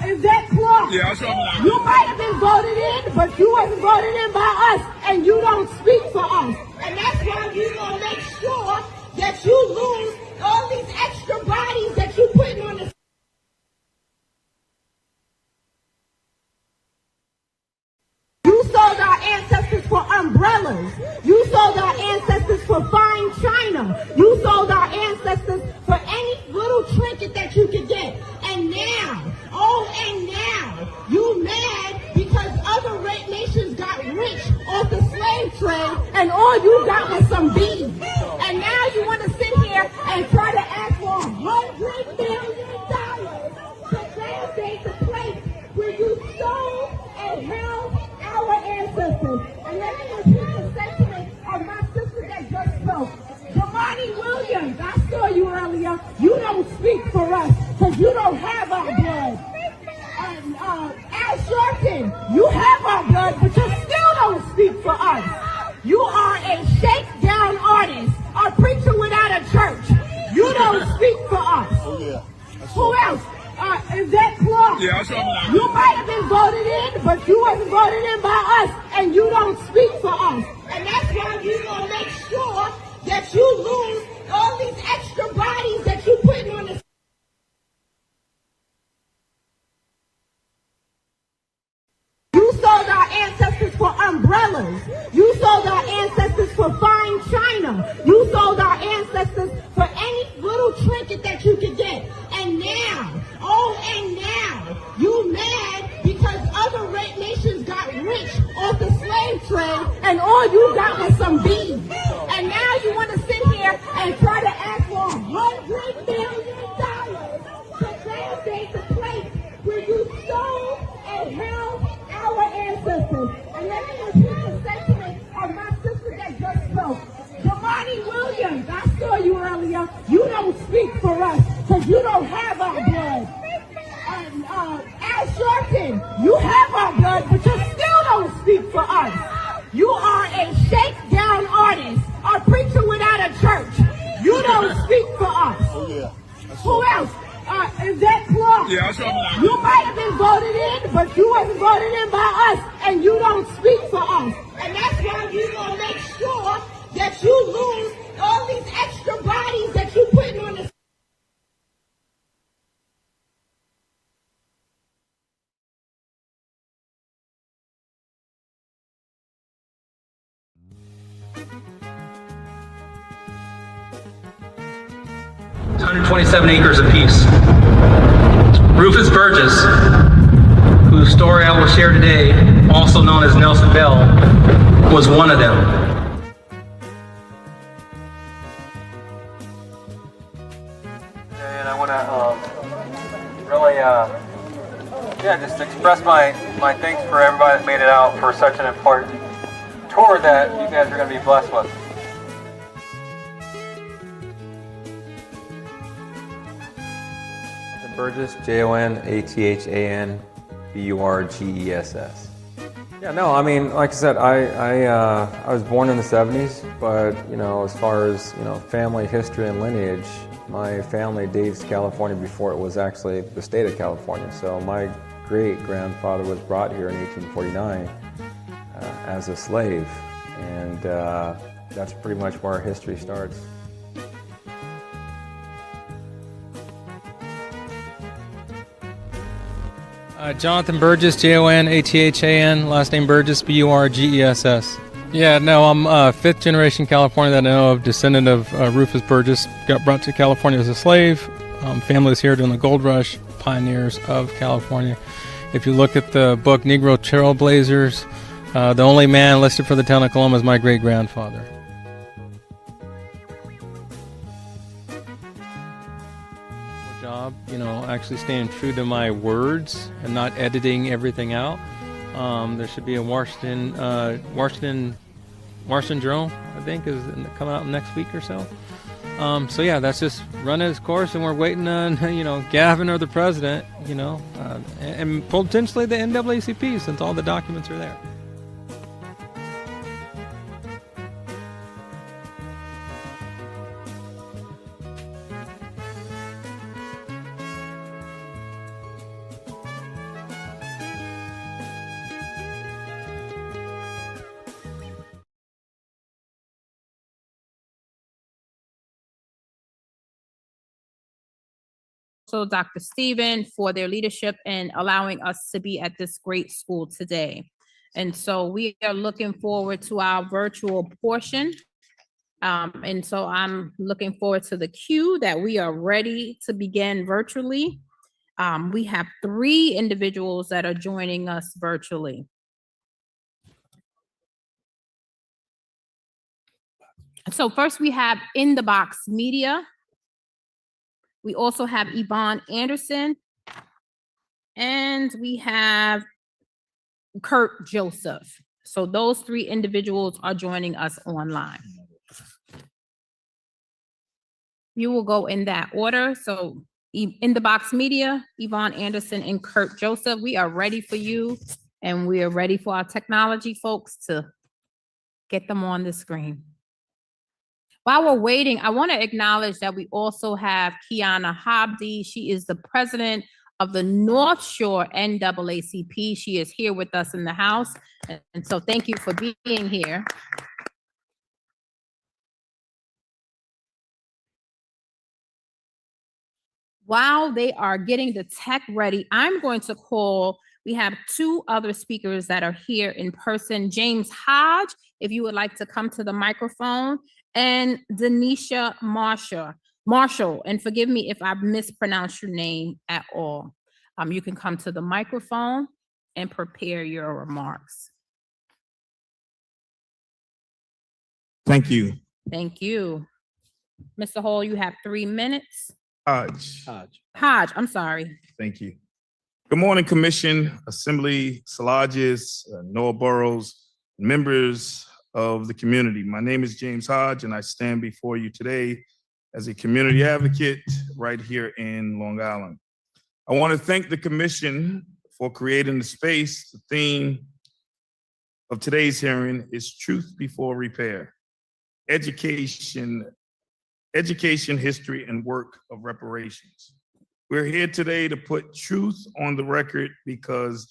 S13: Is that Clark? You might have been voted in, but you wasn't voted in by us, and you don't speak for us. And that's why we're going to make sure that you lose all these extra bodies that you putting on the. You sold our ancestors for umbrellas. You sold our ancestors for fine china. You sold our ancestors for any little trinket that you could get. And now, you mad because other nations got rich off the slave trade and all you got was some beads. And now you want to sit here and try to ask for $100 million to validate the place where you stole and held our ancestors. And let me repeat the sentiment of my sister that just spoke. Jamani Williams, I saw you earlier. You don't speak for us because you don't have our blood. Al Sharpton, you have our blood, but you still don't speak for us. You are a shakedown artist, a preacher without a church. You don't speak for us. Who else? Is that Clark? You might have been voted in, but you wasn't voted in by us, and you don't speak for us. And that's why we're going to make sure that you lose all these extra bodies that you putting on the. You sold our ancestors for umbrellas. You sold our ancestors for fine china. You sold our ancestors for any little trinket that you could get. And now, you mad because other nations got rich off the slave trade and all you got was some beads. And now you want to sit here and try to ask for $100 million to validate the place where you stole and held our ancestors. And let me repeat the sentiment of my sister that just spoke. Jamani Williams, I saw you earlier. You don't speak for us because you don't have our blood. Al Sharpton, you have our blood, but you still don't speak for us. You are a shakedown artist, a preacher without a church. You don't speak for us. Who else? Is that Clark? You might have been voted in, but you wasn't voted in by us, and you don't speak for us. And that's why we're going to make sure that you lose all these extra bodies that you putting on the.
S14: It's 127 acres apiece. Rufus Burgess, whose story I will share today, also known as Nelson Bell, was one of them.
S15: And I want to really, just express my thanks for everybody that made it out for such an important tour that you guys are going to be blessed with. Burgess, JONATHAN BURGESS. Yeah, no, I mean, like I said, I was born in the 70s, but as far as family history and lineage, my family dates California before it was actually the state of California. So my great-grandfather was brought here in 1849 as a slave. And that's pretty much where our history starts.
S14: Jonathan Burgess, Jonathan, last name Burgess, Burgess. Yeah, no, I'm fifth generation California that I know of, descendant of Rufus Burgess. Got brought to California as a slave. Family was here during the gold rush, pioneers of California. If you look at the book Negro Trailblazers, the only man listed for the town of Coloma is my great-grandfather. Job, actually staying true to my words and not editing everything out. There should be a Washington Journal, I think, is coming out next week or so. So yeah, that's just running its course, and we're waiting on Gavin or the president, and potentially the NAACP, since all the documents are there.
S1: Also Dr. Stephen for their leadership in allowing us to be at this great school today. And so we are looking forward to our virtual portion. And so I'm looking forward to the cue that we are ready to begin virtually. We have 3 individuals that are joining us virtually. So first we have In the Box Media. We also have Yvonne Anderson, and we have Kurt Joseph. So those 3 individuals are joining us online. You will go in that order. So In the Box Media, Yvonne Anderson and Kurt Joseph, we are ready for you, and we are ready for our technology folks to get them on the screen. While we're waiting, I want to acknowledge that we also have Kiana Hobdy. She is the president of the North Shore NAACP. She is here with us in the house. And so thank you for being here. While they are getting the tech ready, I'm going to call, we have 2 other speakers that are here in person. James Hodge, if you would like to come to the microphone, and Denisha Marshall, and forgive me if I mispronounced your name at all. You can come to the microphone and prepare your remarks.
S16: Thank you.
S1: Thank you. Mr. Hall, you have 3 minutes.
S16: Hodge.
S1: Hodge, I'm sorry.
S16: Thank you. Good morning, Commission, Assembly, Salages, Noah Burrows, members of the community. My name is James Hodge, and I stand before you today as a community advocate right here in Long Island. I want to thank the Commission for creating the space. The theme of today's hearing is Truth Before Repair, Education, History, and Work of Reparations. We're here today to put truth on the record because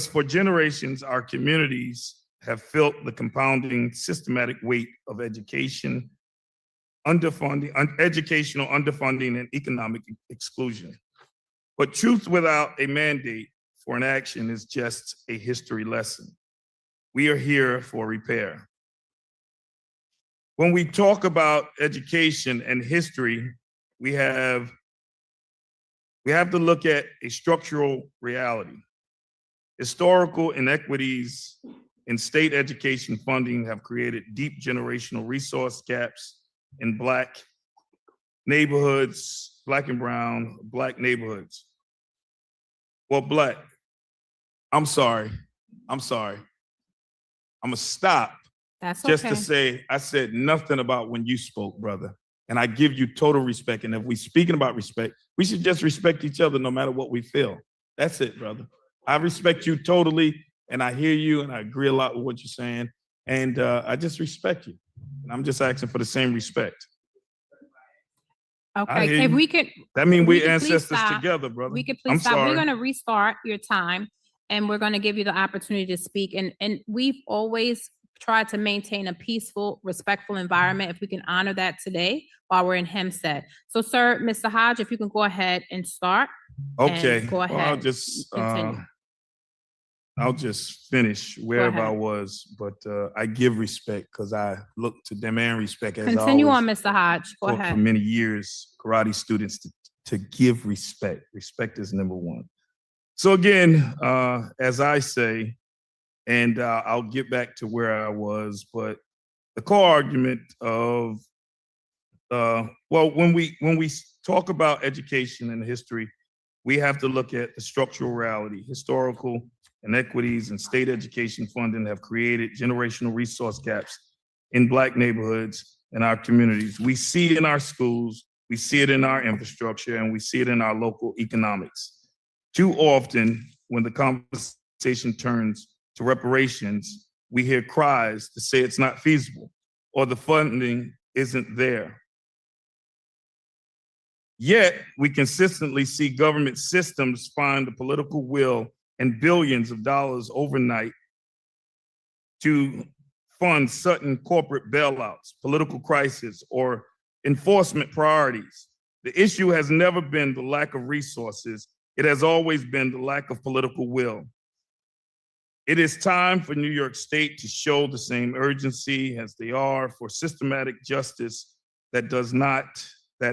S16: for generations, our communities have felt the compounding systematic weight of educational underfunding, and economic exclusion. But truth without a mandate for an action is just a history lesson. We are here for repair. When we talk about education and history, we have to look at a structural reality. Historical inequities in state education funding have created deep generational resource gaps in Black neighborhoods, Black and brown, Black neighborhoods. Well, I'm sorry. I'm gonna stop.
S1: That's
S16: just
S1: okay.
S16: to say, I said nothing about when you spoke, brother. And I give you total respect. And if we're speaking about respect, we should just respect each other no matter what we feel. That's it, brother. I respect you totally, and I hear you, and I agree a lot with what you're saying. And I just respect you. And I'm just asking for the same respect.
S1: Okay,
S16: hear
S1: if
S16: you.
S1: we could.
S16: That means
S1: if
S16: we
S1: could please
S16: ancestors
S1: stop.
S16: together, brother.
S1: We could
S16: I'm
S1: please stop. We're
S16: sorry.
S1: gonna restart your time and we're gonna give you the opportunity to speak. And we've always tried to maintain a peaceful, respectful environment. If we can honor that today while we're in Hempstead. So, sir, Mr. Hodge, if you can go ahead and start. and
S16: Okay,
S1: Go
S16: well,
S1: ahead. Continue.
S16: I'll just finish wherever I
S1: ahead.
S16: was, but I give respect because I look to demand respect as I
S1: Continue
S16: always
S1: on, Mr. Hodge. Go
S16: taught for
S1: ahead.
S16: many years, karate students to give respect. Respect is number one. So again, as I say, and I'll get back to where I was, but the core argument of, well, when we talk about education and history, we have to look at the structural reality. Historical inequities and state education funding have created generational resource gaps in Black neighborhoods and our communities. We see it in our schools, we see it in our infrastructure, and we see it in our local economics. Too often, when the conversation turns to reparations, we hear cries to say it's not feasible or the funding isn't there. Yet, we consistently see government systems find the political will and billions of dollars overnight to fund sudden corporate bailouts, political crises, or enforcement priorities. The issue has never been the lack of resources. It has always been the lack of political will. It is time for New York State to show the same urgency as they are for systematic justice that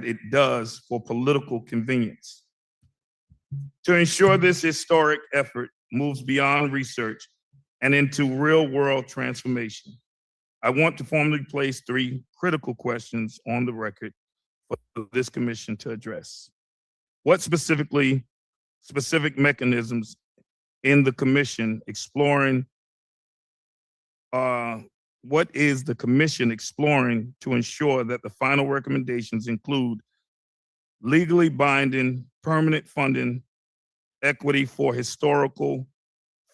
S16: it does for political convenience. To ensure this historic effort moves beyond research and into real-world transformation, I want to formally place 3 critical questions on the record for this commission to address. What specific mechanisms in the commission exploring, what is the commission exploring to ensure that the final recommendations include legally binding permanent funding equity for historical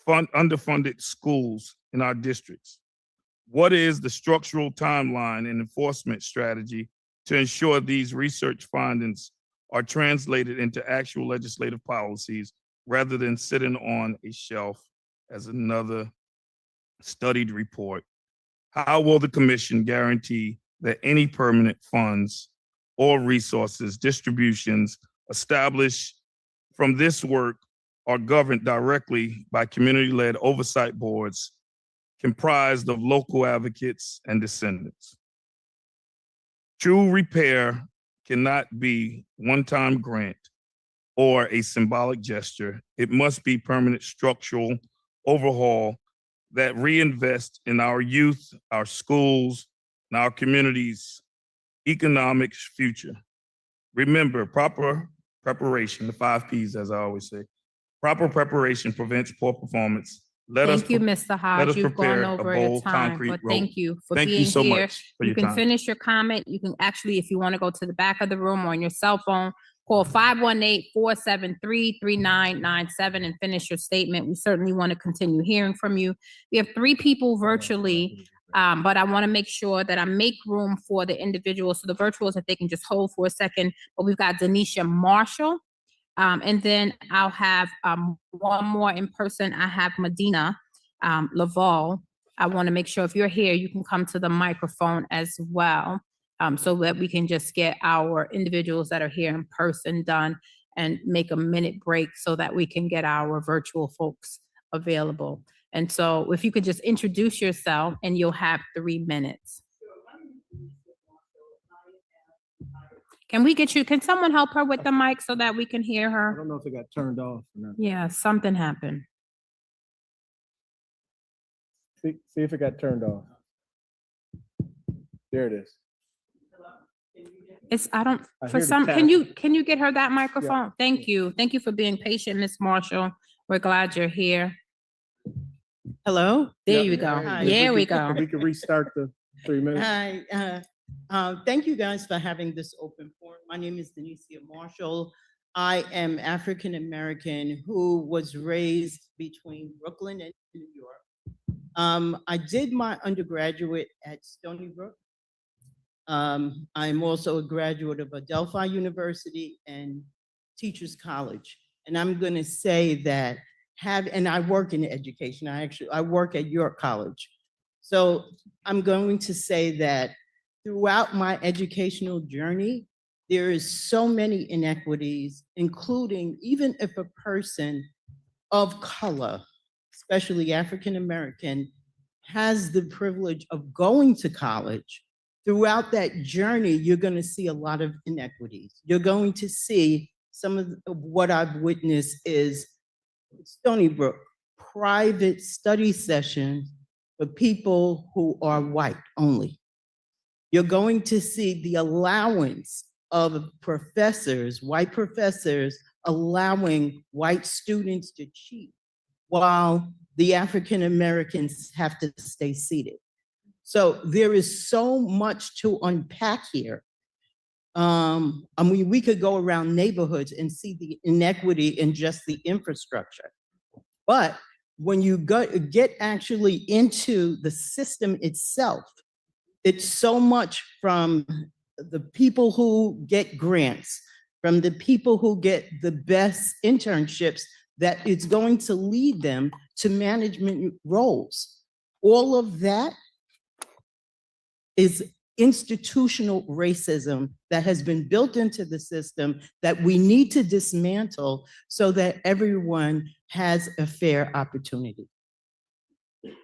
S16: underfunded schools in our districts? What is the structural timeline and enforcement strategy to ensure these research findings are translated into actual legislative policies rather than sitting on a shelf as another studied report? How will the commission guarantee that any permanent funds or resources distributions established from this work are governed directly by community-led oversight boards comprised of local advocates and descendants? True repair cannot be one-time grant or a symbolic gesture. It must be permanent structural overhaul that reinvest in our youth, our schools, and our communities' economic future. Remember, proper preparation, the 5 Ps, as I always say. Proper preparation prevents poor performance.
S1: Thank you, Mr. Hodge. You've gone over your time, but thank you for being here.
S16: Thank you so much for
S1: You
S16: your
S1: can
S16: time.
S1: finish your comment. You can actually, if you want to go to the back of the room or on your cell phone, call 518-473-3997 and finish your statement. We certainly want to continue hearing from you. We have 3 people virtually, but I want to make sure that I make room for the individuals, so the virtuals, if they can just hold for a second. But we've got Denisha Marshall. And then I'll have one more in person. I have Medina Laval. I want to make sure if you're here, you can come to the microphone as well, so that we can just get our individuals that are here in person done and make a minute break so that we can get our virtual folks available. And so if you could just introduce yourself and you'll have 3 minutes. Can we get you, can someone help her with the mic so that we can hear
S2: I
S1: her?
S2: don't know if it got turned off or not.
S1: Yeah, something happened.
S2: See if it got turned off. There it is.
S1: It's, I don't,
S2: I
S1: for
S2: hear the
S1: some,
S2: tap.
S1: can you get her that microphone? Thank you. Thank you for being patient, Ms. Marshall. We're glad you're here.
S17: Hello?
S1: There
S2: Yeah.
S1: you go.
S17: Hi.
S1: There we go.
S2: We can restart the 3 minutes.
S17: Hi, thank you guys for having this open forum. My name is Denicia Marshall. I am African American who was raised between Brooklyn and New York. I did my undergraduate at Stony Brook. I'm also a graduate of Adelphi University and Teachers College. And I'm going to say that and I work in education. I work at York College. So I'm going to say that throughout my educational journey, there is so many inequities, including even if a person of color, especially African-American, has the privilege of going to college. Throughout that journey, you're going to see a lot of inequities. You're going to see some of what I've witnessed is Stony Brook, private study sessions for people who are white only. You're going to see the allowance of professors, white professors, allowing white students to cheat while the African Americans have to stay seated. So there is so much to unpack here. I mean, we could go around neighborhoods and see the inequity in just the infrastructure. But when you get actually into the system itself, it's so much from the people who get grants, from the people who get the best internships, that it's going to lead them to management roles. All of that is institutional racism that has been built into the system that we need to dismantle so that everyone has a fair opportunity.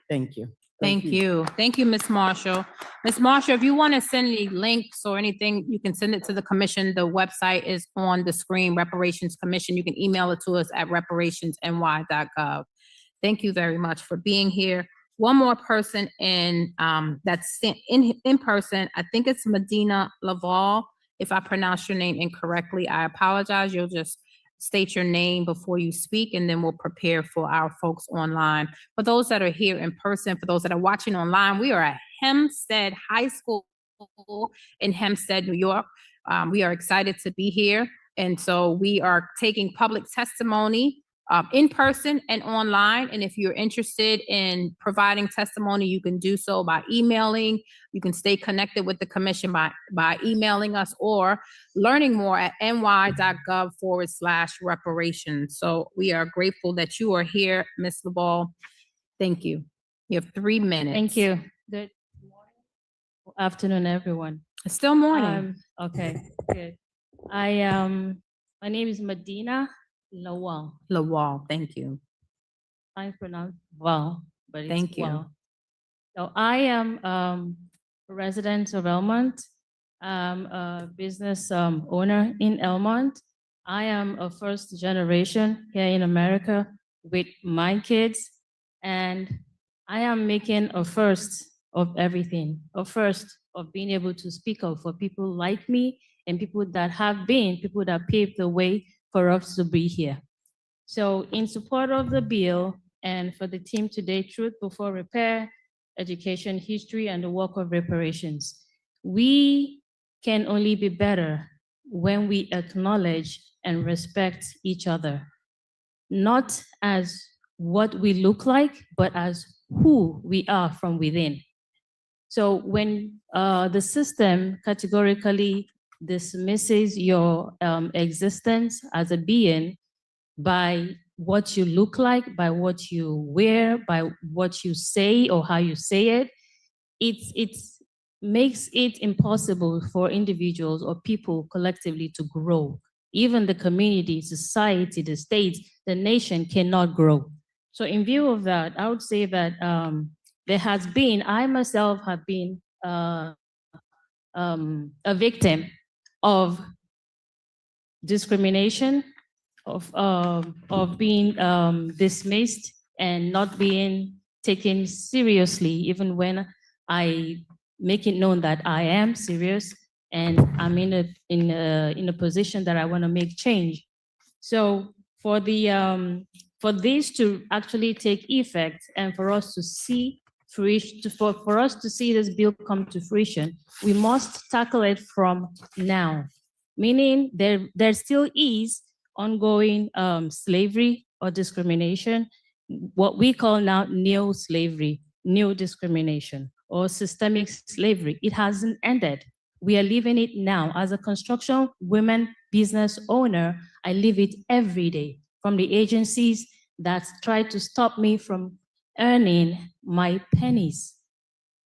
S17: Thank you.
S1: Thank you. Thank you, Ms. Marshall. Ms. Marshall, if you want to send any links or anything, you can send it to the commission. The website is on the screen, Reparations Commission. You can email it to us at reparationsny.gov. Thank you very much for being here. One more person that's in person. I think it's Medina Laval. If I pronounce your name incorrectly, I apologize. You'll just state your name before you speak, and then we'll prepare for our folks online. For those that are here in person, for those that are watching online, we are at Hempstead High School in Hempstead, New York. We are excited to be here. And so we are taking public testimony in person and online. And if you're interested in providing testimony, you can do so by emailing. You can stay connected with the commission by emailing us or learning more at ny.gov/reparations. So we are grateful that you are here, Ms. LaBall. Thank you. You have 3 minutes.
S18: Thank you. Good morning. Good afternoon, everyone.
S1: It's still morning.
S18: Okay, good. My name is Medina Lawal.
S1: Lawal, thank you.
S18: I pronounce Val, but it's
S1: Thank you.
S18: Wal. So I am a resident of Elmont. I'm a business owner in Elmont. I am a first generation here in America with my kids, and I am making a first of everything, a first of being able to speak up for people like me and people that have been, people that paved the way for us to be here. So in support of the bill and for the team today, Truth Before Repair, Education, History, and the Work of Reparations, we can only be better when we acknowledge and respect each other, not as what we look like, but as who we are from within. So when the system categorically dismisses your existence as a being by what you look like, by what you wear, by what you say or how you say it, it makes it impossible for individuals or people collectively to grow. Even the community, society, the state, the nation cannot grow. So in view of that, I would say that there has been, I myself have been a victim of discrimination, of being dismissed and not being taken seriously, even when I make it known that I am serious and I'm in a position that I want to make change. So for this to actually take effect and for us to see for us to see this bill come to fruition, we must tackle it from now. Meaning there still is ongoing slavery or discrimination, what we call now neo-slavery, neo-discrimination, or systemic slavery. It hasn't ended. We are living it now. As a construction women business owner, I live it every day from the agencies that try to stop me from earning my pennies.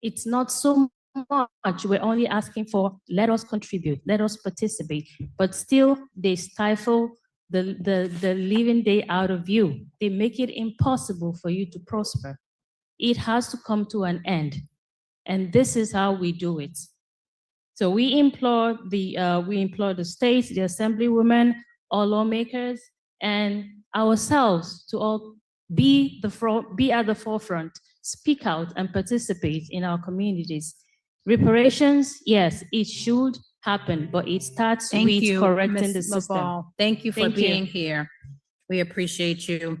S18: It's not so much. We're only asking for, let us contribute, let us participate, but still they stifle the living day out of you. They make it impossible for you to prosper. It has to come to an end. And this is how we do it. So we implore the states, the assemblywomen, all lawmakers, and ourselves to all be at the forefront, speak out and participate in our communities. Reparations, yes, it should happen, but it starts
S1: Thank
S18: with
S1: you,
S18: correcting the
S1: Ms.
S18: system.
S1: Laval. Thank you for
S18: Thank you.
S1: being here. We appreciate you.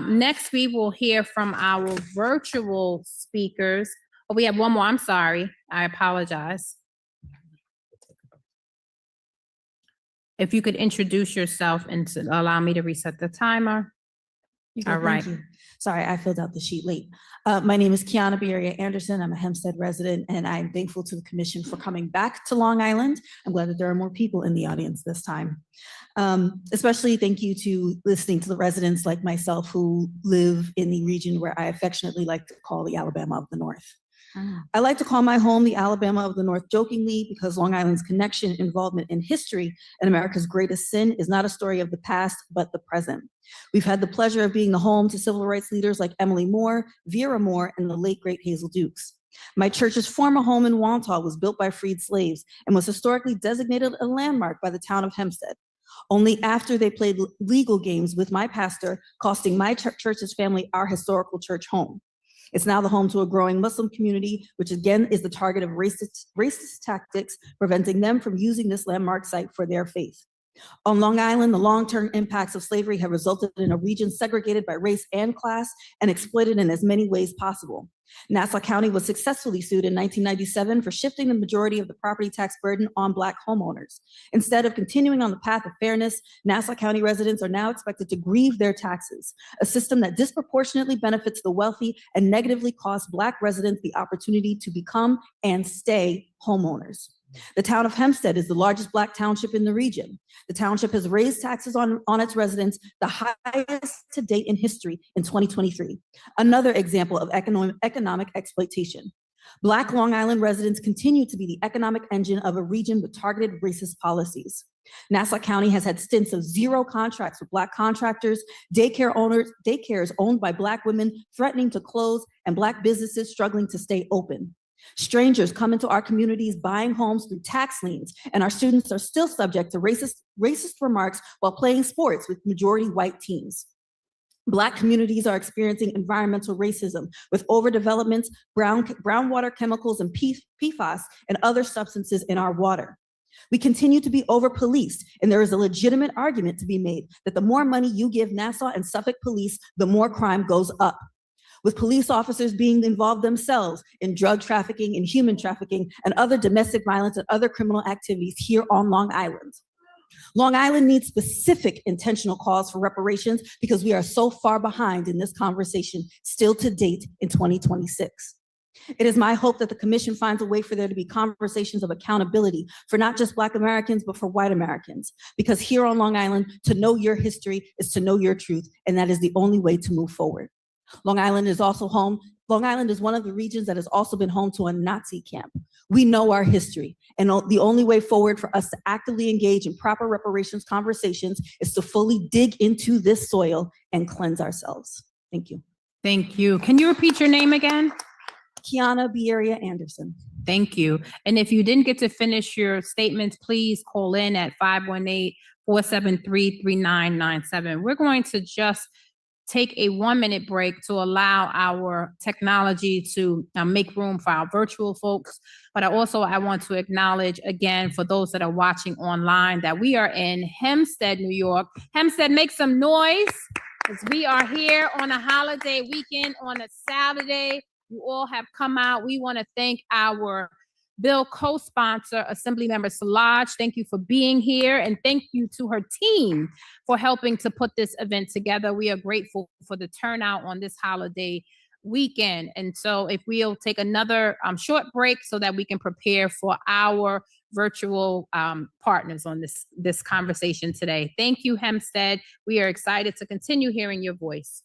S1: Next, we will hear from our virtual speakers. Oh, we have one more. I'm sorry. I apologize. If you could introduce yourself and allow me to reset the timer. All right.
S19: Thank you. Sorry, I filled out the sheet late. My name is Kiana Bieria Anderson. I'm a Hempstead resident, and I'm thankful to the commission for coming back to Long Island. I'm glad that there are more people in the audience this time. Especially thank you to listening to the residents like myself who live in the region where I affectionately like to call the Alabama of the North. I like to call my home the Alabama of the North jokingly because Long Island's connection, involvement, in history and America's greatest sin is not a story of the past, but the present. We've had the pleasure of being the home to civil rights leaders like Emily Moore, Vera Moore, and the late great Hazel Dukes. My church's former home in Wantagh was built by freed slaves and was historically designated a landmark by the town of Hempstead. Only after they played legal games with my pastor, costing my church's family our historical church home. It's now the home to a growing Muslim community, which again is the target of racist tactics, preventing them from using this landmark site for their faith. On Long Island, the long-term impacts of slavery have resulted in a region segregated by race and class and exploited in as many ways possible. Nassau County was successfully sued in 1997 for shifting the majority of the property tax burden on Black homeowners. Instead of continuing on the path of fairness, Nassau County residents are now expected to grieve their taxes, a system that disproportionately benefits the wealthy and negatively costs Black residents the opportunity to become and stay homeowners. The town of Hempstead is the largest Black township in the region. The township has raised taxes on its residents, the highest to date in history in 2023. Another example of economic exploitation. Black Long Island residents continue to be the economic engine of a region with targeted racist policies. Nassau County has had stints of zero contracts with Black contractors, daycares owned by Black women threatening to close, and Black businesses struggling to stay open. Strangers come into our communities buying homes through tax liens, and our students are still subject to racist remarks while playing sports with majority white teams. Black communities are experiencing environmental racism with overdevelopment, brownwater chemicals, and PFAS and other substances in our water. We continue to be over-policed, and there is a legitimate argument to be made that the more money you give Nassau and Suffolk police, the more crime goes up. With police officers being involved themselves in drug trafficking and human trafficking and other domestic violence and other criminal activities here on Long Island. Long Island needs specific intentional calls for reparations because we are so far behind in this conversation still to date in 2026. It is my hope that the commission finds a way for there to be conversations of accountability for not just Black Americans, but for white Americans. Because here on Long Island, to know your history is to know your truth, and that is the only way to move forward. Long Island is one of the regions that has also been home to a Nazi camp. We know our history, and the only way forward for us to actively engage in proper reparations conversations is to fully dig into this soil and cleanse ourselves. Thank you.
S1: Thank you. Can you repeat your name again?
S19: Kiana Bieria Anderson.
S1: Thank you. And if you didn't get to finish your statements, please call in at 518-473-3997. We're going to just take a 1-minute break to allow our technology to make room for our virtual folks. But I want to acknowledge again for those that are watching online that we are in Hempstead, New York. Hempstead, make some noise as we are here on a holiday weekend on a Saturday. You all have come out. We want to thank our bill co-sponsor, Assemblymember Szilagyi. Thank you for being here, and thank you to her team for helping to put this event together. We are grateful for the turnout on this holiday weekend. And so if we'll take another short break so that we can prepare for our virtual partners on this conversation today. Thank you, Hempstead. We are excited to continue hearing your voice.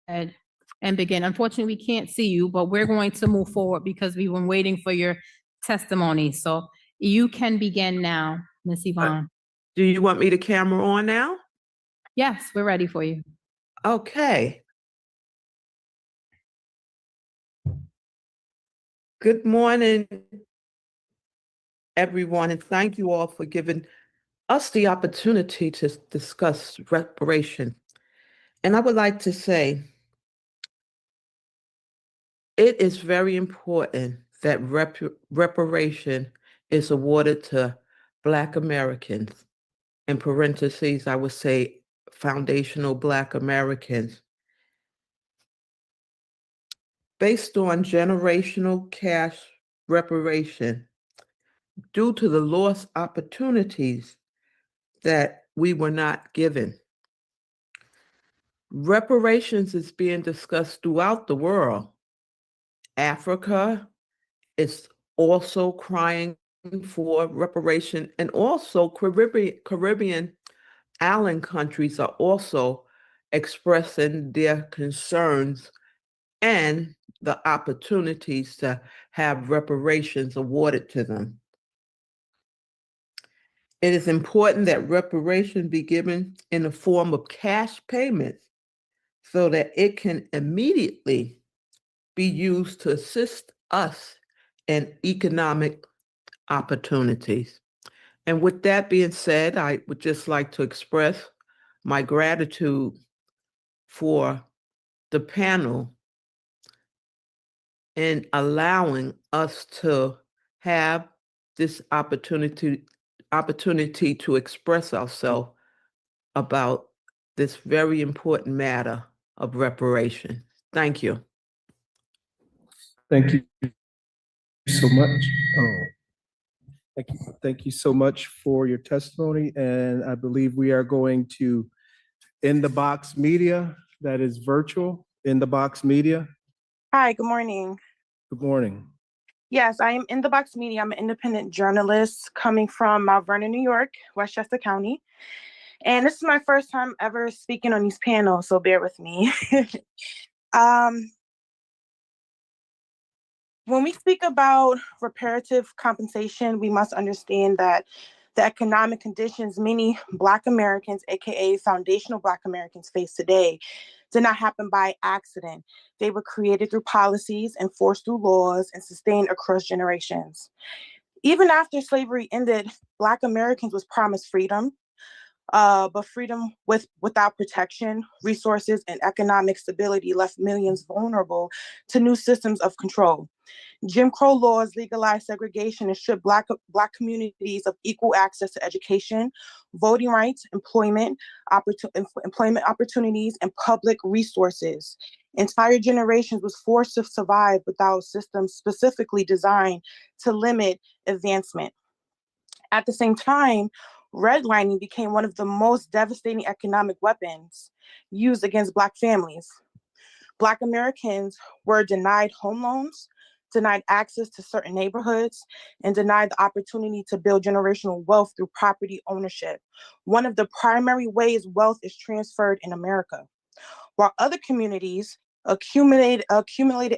S1: and begin. Unfortunately, we can't see you, but we're going to move forward because we've been waiting for your testimony. So you can begin now, Ms. Yvonne.
S20: Do you want me to camera on now?
S1: Yes, we're ready for you.
S20: Okay. Good morning, everyone, and thank you all for giving us the opportunity to discuss reparation. And I would like to say, it is very important that reparation is awarded to Black Americans. In parentheses, I would say foundational Black Americans. Based on generational cash reparation due to the lost opportunities that we were not given. Reparations is being discussed throughout the world. Africa is also crying for reparation, and also Caribbean island countries are also expressing their concerns and the opportunities to have reparations awarded to them. It is important that reparation be given in the form of cash payments so that it can immediately be used to assist us in economic opportunities. And with that being said, I would just like to express my gratitude for the panel in allowing us to have this opportunity to express ourselves about this very important matter of reparation. Thank you.
S2: Thank you so much. Thank you so much for your testimony. And I believe we are going to In the Box Media, that is virtual, In the Box Media.
S21: Hi, good morning.
S2: Good morning.
S21: Yes, I am In the Box Media. I'm an independent journalist coming from Mount Vernon, New York, Westchester County. And this is my first time ever speaking on these panels, so bear with me. When we speak about reparative compensation, we must understand that the economic conditions many Black Americans, aka foundational Black Americans, face today did not happen by accident. They were created through policies, enforced through laws, and sustained across generations. Even after slavery ended, Black Americans was promised freedom, but freedom without protection, resources, and economic stability left millions vulnerable to new systems of control. Jim Crow laws legalized segregation and stripped Black communities of equal access to education, voting rights, employment opportunities, and public resources. Entire generations was forced to survive without systems specifically designed to limit advancement. At the same time, redlining became one of the most devastating economic weapons used against Black families. Black Americans were denied home loans, denied access to certain neighborhoods, and denied the opportunity to build generational wealth through property ownership, one of the primary ways wealth is transferred in America. While other communities accumulated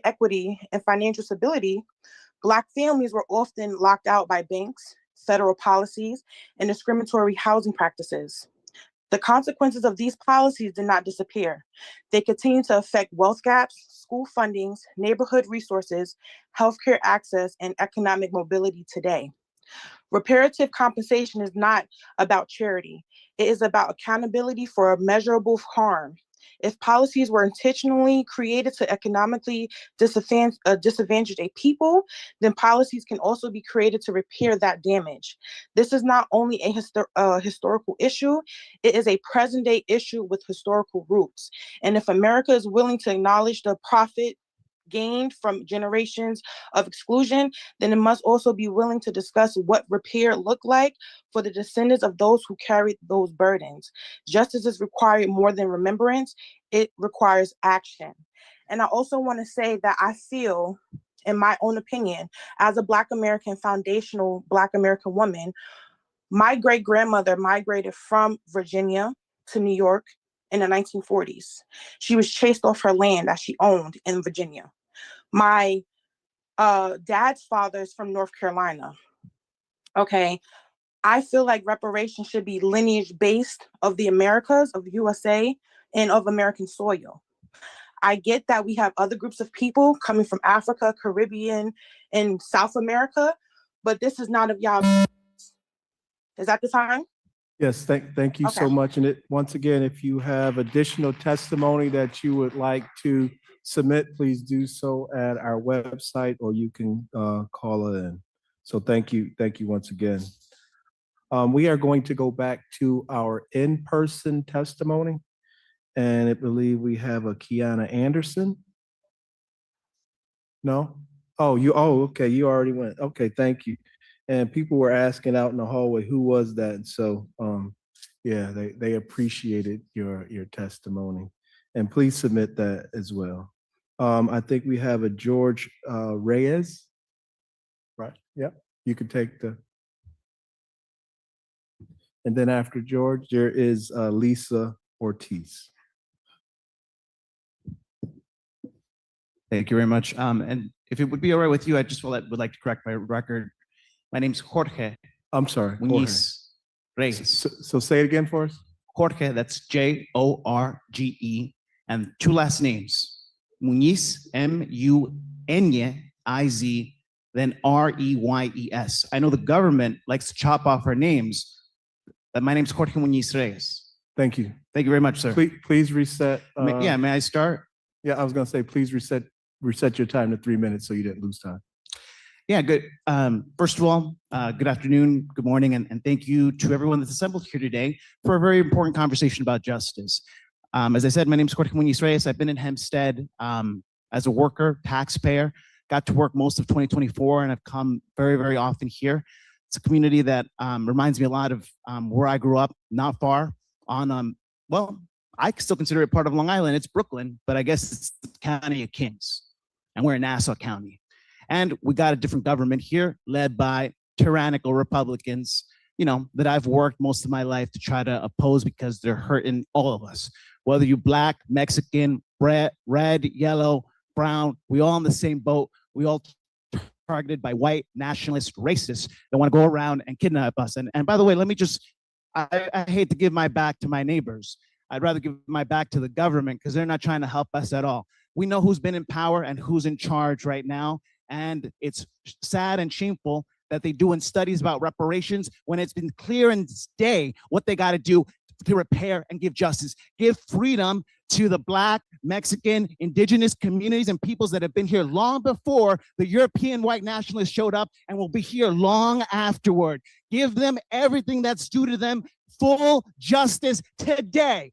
S21: equity and financial stability, Black families were often locked out by banks, federal policies, and discriminatory housing practices. The consequences of these policies did not disappear. They continue to affect wealth gaps, school fundings, neighborhood resources, healthcare access, and economic mobility today. Reparative compensation is not about charity. It is about accountability for a measurable harm. If policies were intentionally created to economically disadvantage a people, then policies can also be created to repair that damage. This is not only a historical issue, it is a present day issue with historical roots. And if America is willing to acknowledge the profit gained from generations of exclusion, then it must also be willing to discuss what repair looked like for the descendants of those who carried those burdens. Justice is required more than remembrance, it requires action. And I also want to say that I feel, in my own opinion, as a Black American, foundational Black American woman, my great-grandmother migrated from Virginia to New York in the 1940s. She was chased off her land that she owned in Virginia. My dad's father is from North Carolina. Okay. I feel like reparations should be lineage based of the Americas, of the USA, and of American soil. I get that we have other groups of people coming from Africa, Caribbean, and South America, but this is not of y'all. Is that the time?
S2: Yes, thank you so
S21: Okay.
S2: much. And once again, if you have additional testimony that you would like to submit, please do so at our website, or you can call it in. So thank you once again. We are going to go back to our in-person testimony, and I believe we have a Kiana Anderson. No? Oh, okay, you already went. Okay, thank you. And people were asking out in the hallway, who was that? And so, yeah, they appreciated your testimony. And please submit that as well. I think we have a George Reyes. Right, yep, you can take the. And then after George, there is Lisa Ortiz.
S3: Thank you very much. And if it would be all right with you, I just would like to correct my record. My name's Jorge.
S2: I'm sorry.
S3: Muñiz Reyes.
S2: So say it again for us.
S3: Jorge, that's Jorge, and two last names. Muñiz, Muniz, then Reyes. I know the government likes to chop off our names, but my name's Jorge Muñiz Reyes.
S2: Thank you.
S3: Thank you very much, sir.
S2: Please reset.
S3: May I start?
S2: Yeah, I was going to say, please reset your time to 3 minutes so you didn't lose time.
S3: Yeah, good. First of all, good afternoon, good morning, and thank you to everyone that's assembled here today for a very important conversation about justice. As I said, my name is Jorge Muñiz Reyes. I've been in Hempstead as a worker, taxpayer, got to work most of 2024, and I've come very, very often here. It's a community that reminds me a lot of where I grew up, not far on, well, I still consider it part of Long Island. It's Brooklyn, but I guess it's the county of Kings, and we're in Nassau County. And we got a different government here led by tyrannical Republicans, that I've worked most of my life to try to oppose because they're hurting all of us. Whether you're Black, Mexican, red, yellow, brown, we all in the same boat. We all targeted by white nationalist racists that want to go around and kidnap us. And by the way, let me just, I hate to give my back to my neighbors. I'd rather give my back to the government because they're not trying to help us at all. We know who's been in power and who's in charge right now. And it's sad and shameful that they doing studies about reparations when it's been clear in this day what they got to do to repair and give justice, give freedom to the Black, Mexican, indigenous communities and peoples that have been here long before the European white nationalists showed up and will be here long afterward. Give them everything that's due to them. Full justice today,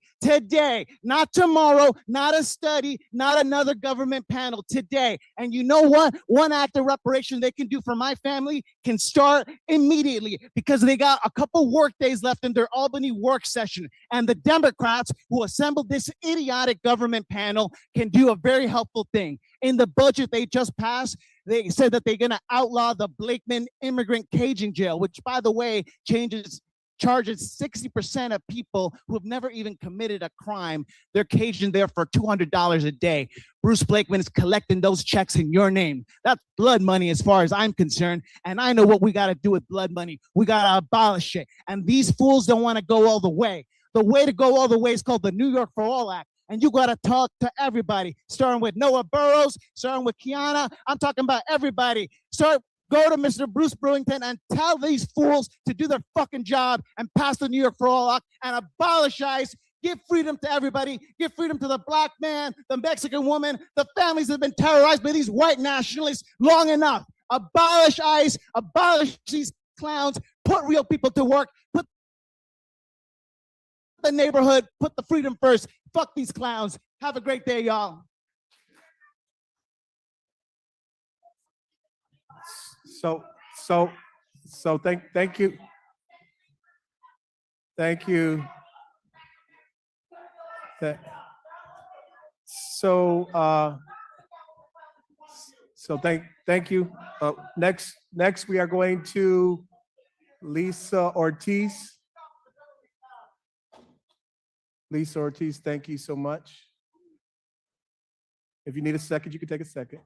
S3: not tomorrow, not a study, not another government panel, today. And you know what? One act of reparation they can do for my family can start immediately because they got a couple work days left in their Albany work session. And the Democrats who assembled this idiotic government panel can do a very helpful thing. In the budget they just passed, they said that they're gonna outlaw the Blakeman immigrant caging jail, which by the way, charges 60% of people who have never even committed a crime. They're caged in there for $200 a day. Bruce Blakeman is collecting those checks in your name. That's blood money as far as I'm concerned. And I know what we got to do with blood money. We got to abolish it. And these fools don't want to go all the way. The way to go all the way is called the New York for All Act. And you got to talk to everybody, starting with Noah Burrows, starting with Kiana. I'm talking about everybody. Go to Mr. Bruce Brewington and tell these fools to do their fucking job and pass the New York for All Act and abolish ICE. Give freedom to everybody. Give freedom to the Black man, the Mexican woman, the families that have been terrorized by these white nationalists long enough. Abolish ICE. Abolish these clowns. Put real people to work. Put the neighborhood. Put the freedom first. Fuck these clowns. Have a great day, y'all.
S2: So thank you. Thank you. Thank you. Next we are going to Lisa Ortiz. Lisa Ortiz, thank you so much. If you need a second, you can take a second.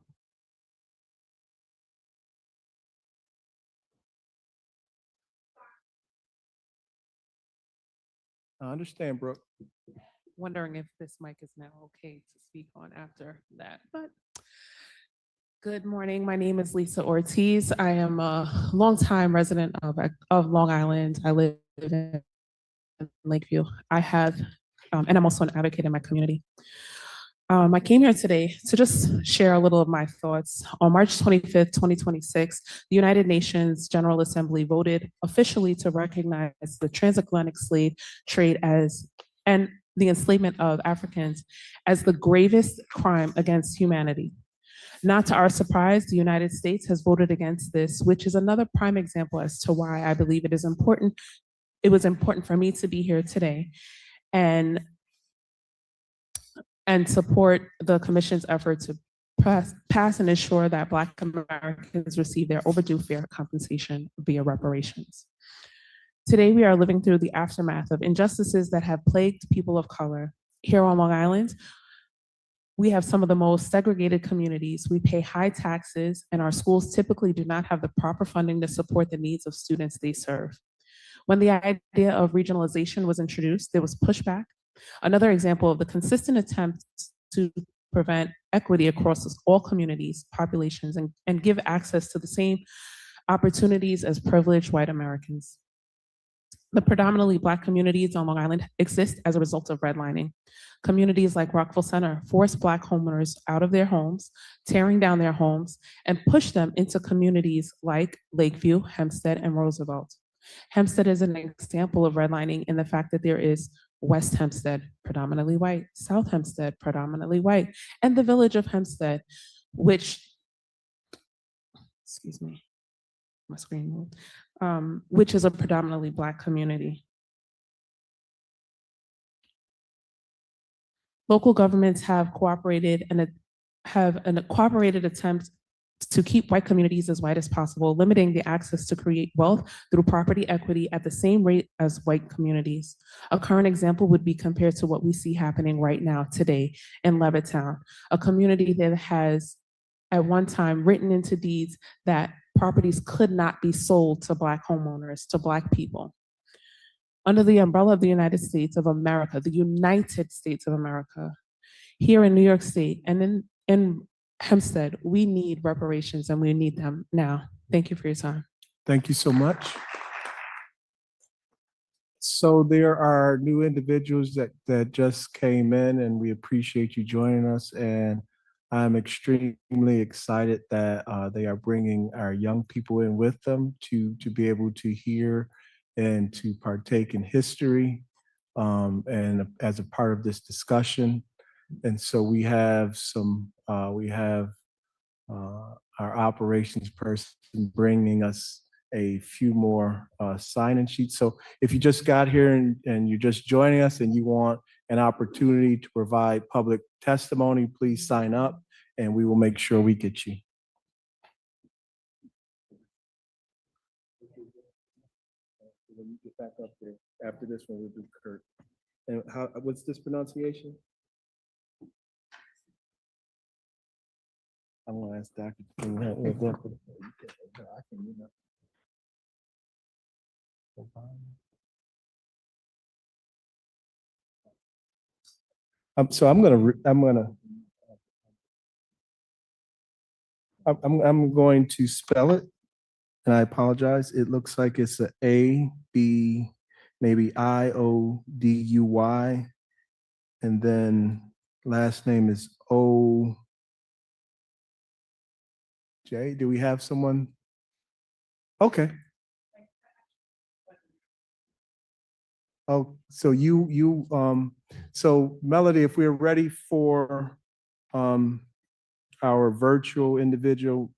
S2: I understand, Brooke.
S4: Wondering if this mic is now okay to speak on after that, but good morning. My name is Lisa Ortiz. I am a longtime resident of Long Island. I live in Lakeview. And I'm also an advocate in my community. I came here today to just share a little of my thoughts. On March 25th, 2026, the United Nations General Assembly voted officially to recognize the transatlantic slave trade and the enslavement of Africans as the gravest crime against humanity. Not to our surprise, the United States has voted against this, which is another prime example as to why I believe it was important for me to be here today and support the Commission's effort to pass and ensure that Black Americans receive their overdue fair compensation via reparations. Today, we are living through the aftermath of injustices that have plagued people of color. Here on Long Island, we have some of the most segregated communities. We pay high taxes, and our schools typically do not have the proper funding to support the needs of students they serve. When the idea of regionalization was introduced, there was pushback. Another example of the consistent attempts to prevent equity across all communities, populations, and give access to the same opportunities as privileged white Americans. The predominantly Black communities on Long Island exist as a result of redlining. Communities like Rockville Center force Black homeowners out of their homes, tearing down their homes, and push them into communities like Lakeview, Hempstead, and Roosevelt. Hempstead is an example of redlining in the fact that there is West Hempstead, predominantly white, South Hempstead, predominantly white, and the village of Hempstead, which, excuse me, my screen moved, which is a predominantly Black community. Local governments have cooperated and have a cooperated attempt to keep white communities as white as possible, limiting the access to create wealth through property equity at the same rate as white communities. A current example would be compared to what we see happening right now today in Levittown, a community that has at one time written into deeds that properties could not be sold to Black homeowners, to Black people. Under the umbrella of the United States of America, the United States of America, here in New York State and in Hempstead, we need reparations and we need them now. Thank you for your time.
S2: Thank you so much. So there are new individuals that just came in, and we appreciate you joining us. And I'm extremely excited that they are bringing our young people in with them to be able to hear and to partake in history and as a part of this discussion. And so we have our operations person bringing us a few more sign-in sheets. So if you just got here and you're just joining us and you want an opportunity to provide public testimony, please sign up and we will make sure we get you. When you get back up there, after this one, we'll do Kurt. And what's this pronunciation? I'm gonna ask Dr. So I'm going to spell it, and I apologize. It looks like it's a A, B, maybe I-O-D-U-Y, and then last name is O. Jay, do we have someone? Okay. Oh, so so Melody, if we're ready for our virtual individual,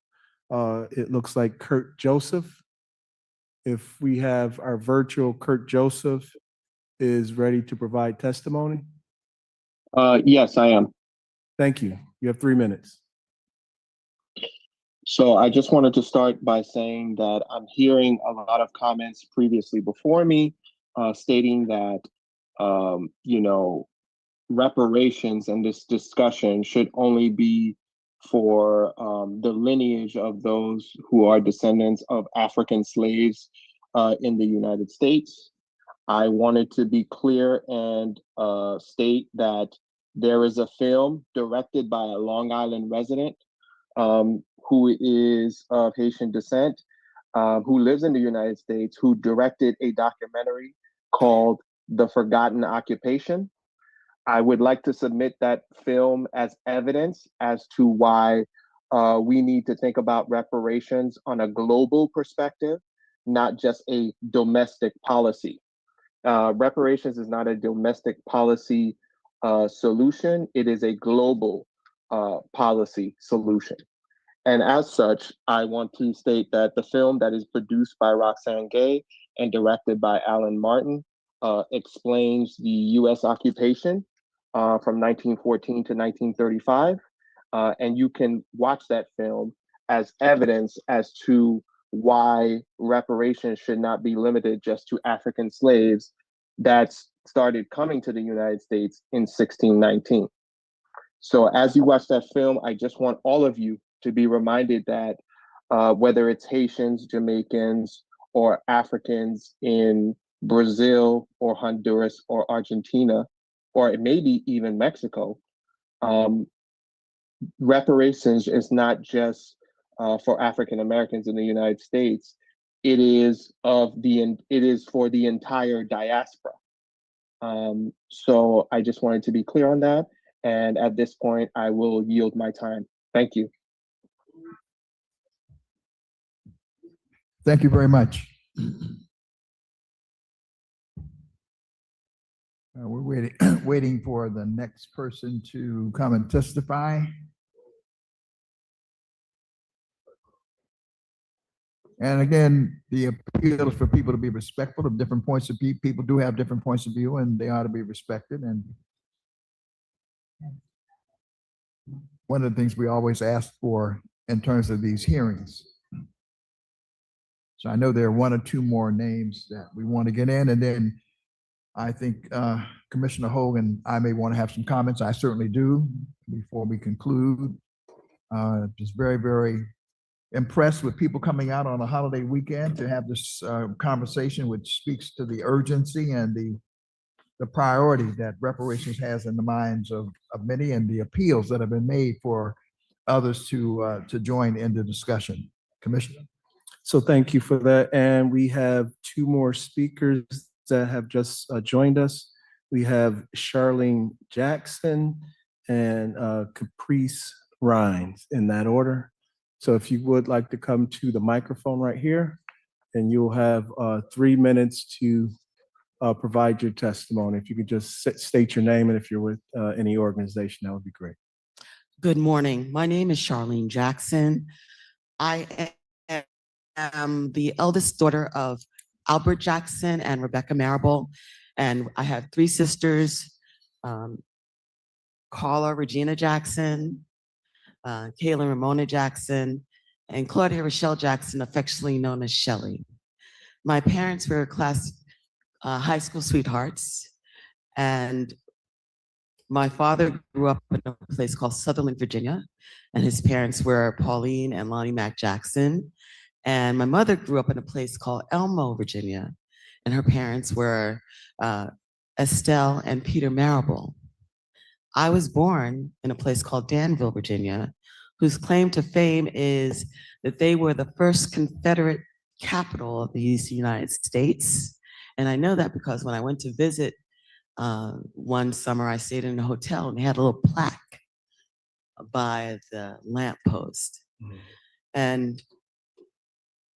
S2: it looks like Kurt Joseph. If we have our virtual Kurt Joseph is ready to provide testimony.
S22: Yes, I am.
S2: Thank you. You have 3 minutes.
S22: So I just wanted to start by saying that I'm hearing a lot of comments previously before me stating that you know, reparations and this discussion should only be for the lineage of those who are descendants of African slaves in the United States. I wanted to be clear and state that there is a film directed by a Long Island resident who is of Haitian descent, who lives in the United States, who directed a documentary called The Forgotten Occupation. I would like to submit that film as evidence as to why we need to think about reparations on a global perspective, not just a domestic policy. Reparations is not a domestic policy solution, it is a global policy solution. And as such, I want to state that the film that is produced by Roxane Gay and directed by Alan Martin explains the US occupation from 1914 to 1935. And you can watch that film as evidence as to why reparations should not be limited just to African slaves that started coming to the United States in 1619. So as you watch that film, I just want all of you to be reminded that whether it's Haitians, Jamaicans, or Africans in Brazil or Honduras or Argentina, or maybe even Mexico, reparations is not just for African Americans in the United States. It is for the entire diaspora. So I just wanted to be clear on that. And at this point, I will yield my time. Thank you.
S5: Thank you very much. We're waiting for the next person to come and testify. And again, the appeal is for people to be respectful of different points of view. People do have different points of view and they ought to be respected. And one of the things we always ask for in terms of these hearings. So I know there are one or two more names that we want to get in, and then I think Commissioner Hogan, I may want to have some comments. I certainly do before we conclude. Just very, very impressed with people coming out on a holiday weekend to have this conversation, which speaks to the urgency and the priority that reparations has in the minds of many, and the appeals that have been made for others to join in the discussion. Commissioner.
S2: So thank you for that. And we have two more speakers that have just joined us. We have Charlene Jackson and Caprice Rhines in that order. So if you would like to come to the microphone right here, and you'll have 3 minutes to provide your testimony. If you could just state your name, and if you're with any organization, that would be great.
S6: Good morning. My name is Charlene Jackson. I am the eldest daughter of Albert Jackson and Rebecca Marable, and I have 3 sisters, Carla Regina Jackson, Kayla Ramona Jackson, and Claudia Rochelle Jackson, affectionately known as Shelley. My parents were high school sweethearts, and my father grew up in a place called Sutherland, Virginia, and his parents were Pauline and Lonnie Mack Jackson. And my mother grew up in a place called Elmo, Virginia, and her parents were Estelle and Peter Marable. I was born in a place called Danville, Virginia, whose claim to fame is that they were the first Confederate capital of the United States. And I know that because when I went to visit one summer, I stayed in a hotel and they had a little plaque by the lamppost. And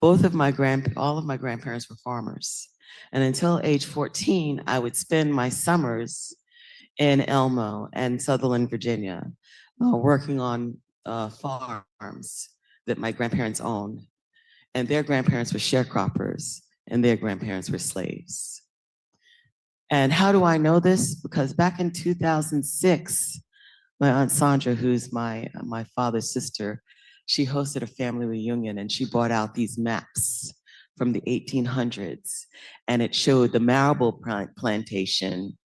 S6: all of my grandparents were farmers. And until age 14, I would spend my summers in Elmo and Sutherland, Virginia, working on farms that my grandparents owned. And their grandparents were sharecroppers and their grandparents were slaves. And how do I know this? Because back in 2006, my Aunt Sandra, who's my father's sister, she hosted a family reunion and she brought out these maps from the 1800s. And it showed the Marable plantation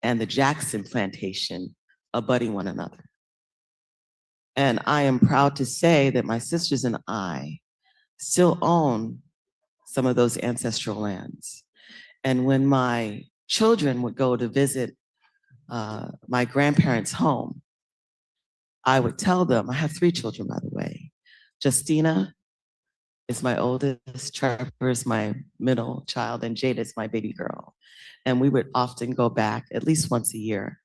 S6: and the Jackson plantation abutting one another. And I am proud to say that my sisters and I still own some of those ancestral lands. And when my children would go to visit my grandparents' home, I would tell them, I have 3 children, by the way. Justina is my oldest, Trevor is my middle child, and Jada is my baby girl. And we would often go back at least once a year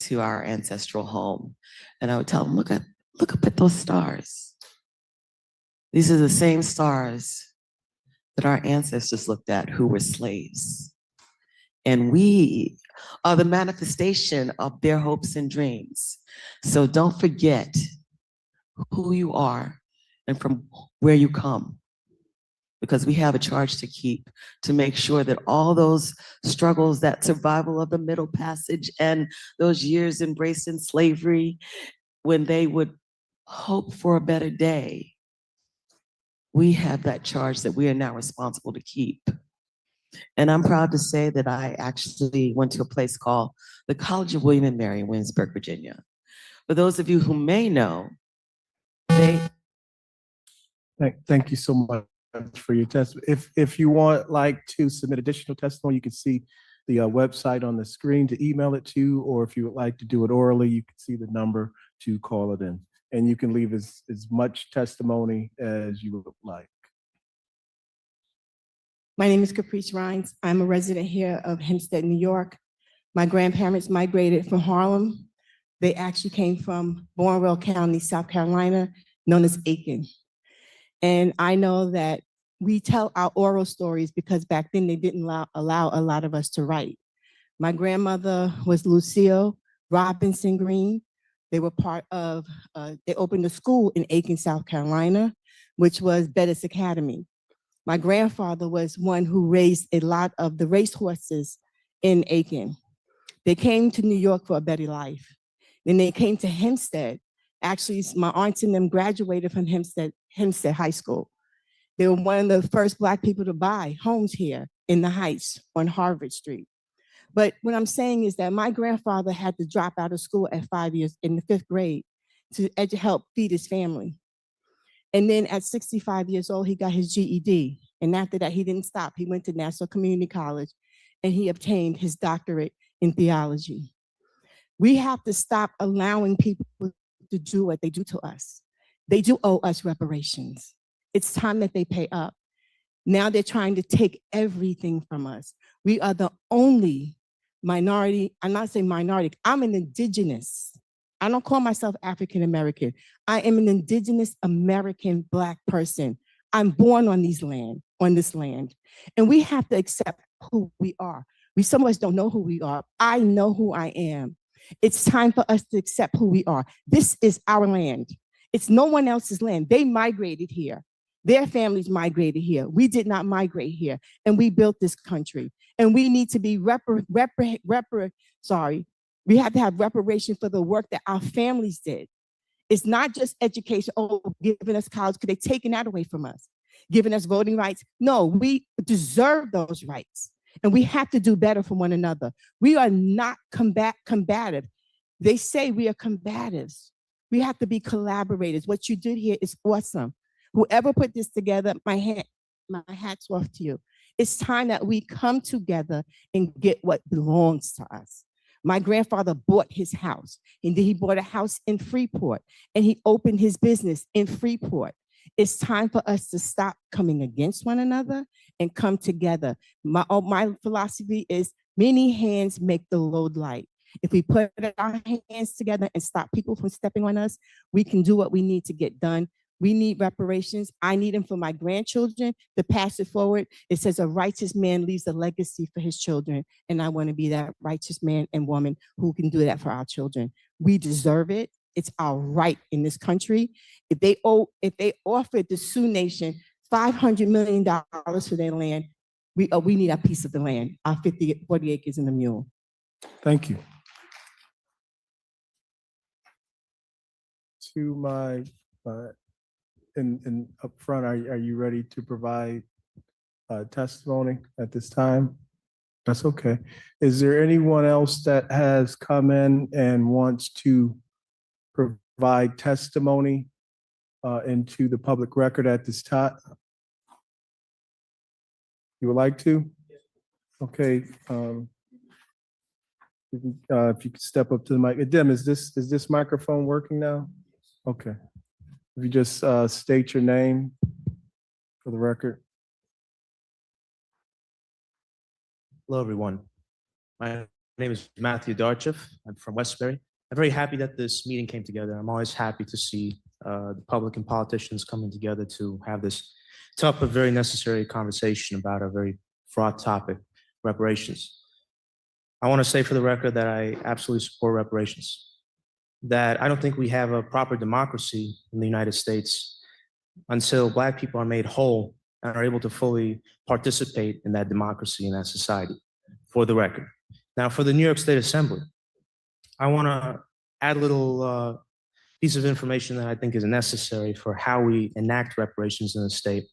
S6: to our ancestral home. And I would tell them, look up at those stars. These are the same stars that our ancestors looked at who were slaves. And we are the manifestation of their hopes and dreams. So don't forget who you are and from where you come, because we have a charge to keep to make sure that all those struggles, that survival of the Middle Passage and those years embraced in slavery, when they would hope for a better day, we have that charge that we are now responsible to keep. And I'm proud to say that I actually went to a place called the College of William and Mary in Williamsburg, Virginia. For those of you who may know,
S2: Thank you so much for your testimony. If you want to submit additional testimony, you can see the website on the screen to email it to, or if you would like to do it orally, you can see the number to call it in. And you can leave as much testimony as you would like.
S7: My name is Caprice Rhines. I'm a resident here of Hempstead, New York. My grandparents migrated from Harlem. They actually came from Barnwell County, South Carolina, known as Aiken. And I know that we tell our oral stories because back then they didn't allow a lot of us to write. My grandmother was Lucille Robinson Green. They were part of, they opened a school in Aiken, South Carolina, which was Bettis Academy. My grandfather was one who raised a lot of the racehorses in Aiken. They came to New York for a better life. Then they came to Hempstead. Actually, my aunts and them graduated from Hempstead High School. They were one of the first Black people to buy homes here in the Heights on Harvard Street. But what I'm saying is that my grandfather had to drop out of school at 5 years in the 5th grade to help feed his family. And then at 65 years old, he got his GED. And after that, he didn't stop. He went to Nassau Community College and he obtained his doctorate in theology. We have to stop allowing people to do what they do to us. They do owe us reparations. It's time that they pay up. Now they're trying to take everything from us. We are the only minority. I'm not saying minority. I'm an indigenous. I don't call myself African American. I am an indigenous American Black person. I'm born on this land. And we have to accept who we are. Some of us don't know who we are. I know who I am. It's time for us to accept who we are. This is our land. It's no one else's land. They migrated here. Their families migrated here. We did not migrate here. And we built this country. And we need to be we have to have reparation for the work that our families did. It's not just education, giving us college, because they've taken that away from us, giving us voting rights. No, we deserve those rights. And we have to do better for one another. We are not combative. They say we are combatives. We have to be collaborators. What you did here is awesome. Whoever put this together, my hat's off to you. It's time that we come together and get what belongs to us. My grandfather bought his house, and then he bought a house in Freeport, and he opened his business in Freeport. It's time for us to stop coming against one another and come together. My philosophy is many hands make the load light. If we put our hands together and stop people from stepping on us, we can do what we need to get done. We need reparations. I need them for my grandchildren to pass it forward. It says a righteous man leaves a legacy for his children. And I want to be that righteous man and woman who can do that for our children. We deserve it. It's our right in this country. If they offered the Sioux Nation $500 million for their land, we need a piece of the land, our 40 acres and a mule.
S2: Thank you. To my up front, are you ready to provide testimony at this time? That's okay. Is there anyone else that has come in and wants to provide testimony into the public record at this time? You would like to? Okay. If you could step up to the mic. Dim, is this microphone working now? Okay. If you just state your name for the record.
S8: Hello, everyone. My name is Matthew Darchev. I'm from Westbury. I'm very happy that this meeting came together. I'm always happy to see the public and politicians coming together to have this tough but very necessary conversation about a very fraught topic, reparations. I want to say for the record that I absolutely support reparations, that I don't think we have a proper democracy in the United States until Black people are made whole and are able to fully participate in that democracy, in that society, for the record. Now, for the New York State Assembly, I want to add a little piece of information that I think is necessary for how we enact reparations in the state.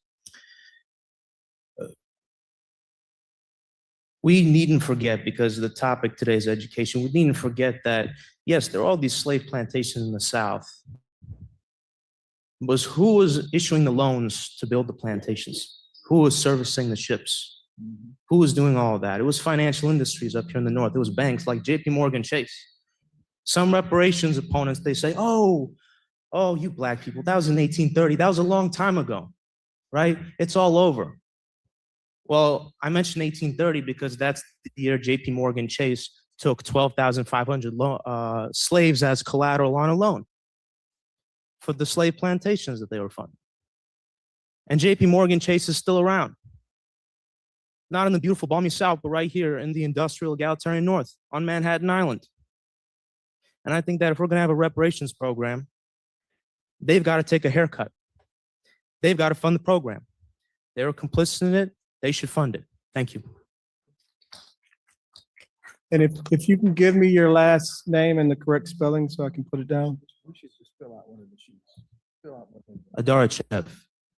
S8: We needn't forget, because the topic today is education, we needn't forget that, yes, there are all these slave plantations in the South. Was who was issuing the loans to build the plantations? Who was servicing the ships? Who was doing all of that? It was financial industries up here in the North. It was banks like JP Morgan Chase. Some reparations opponents, they say, oh, you Black people, that was in 1830. That was a long time ago, right? It's all over. Well, I mentioned 1830 because that's the year JP Morgan Chase took 12,500 slaves as collateral on a loan for the slave plantations that they were funding. And JP Morgan Chase is still around. Not in the beautiful balmy South, but right here in the industrial egalitarian North on Manhattan Island. And I think that if we're gonna have a reparations program, they've got to take a haircut. They've got to fund the program. They were complicit in it. They should fund it. Thank you.
S2: And if you can give me your last name and the correct spelling so I can put it down. We should just fill out one of the sheets. Fill out one of them.
S8: Adarachev,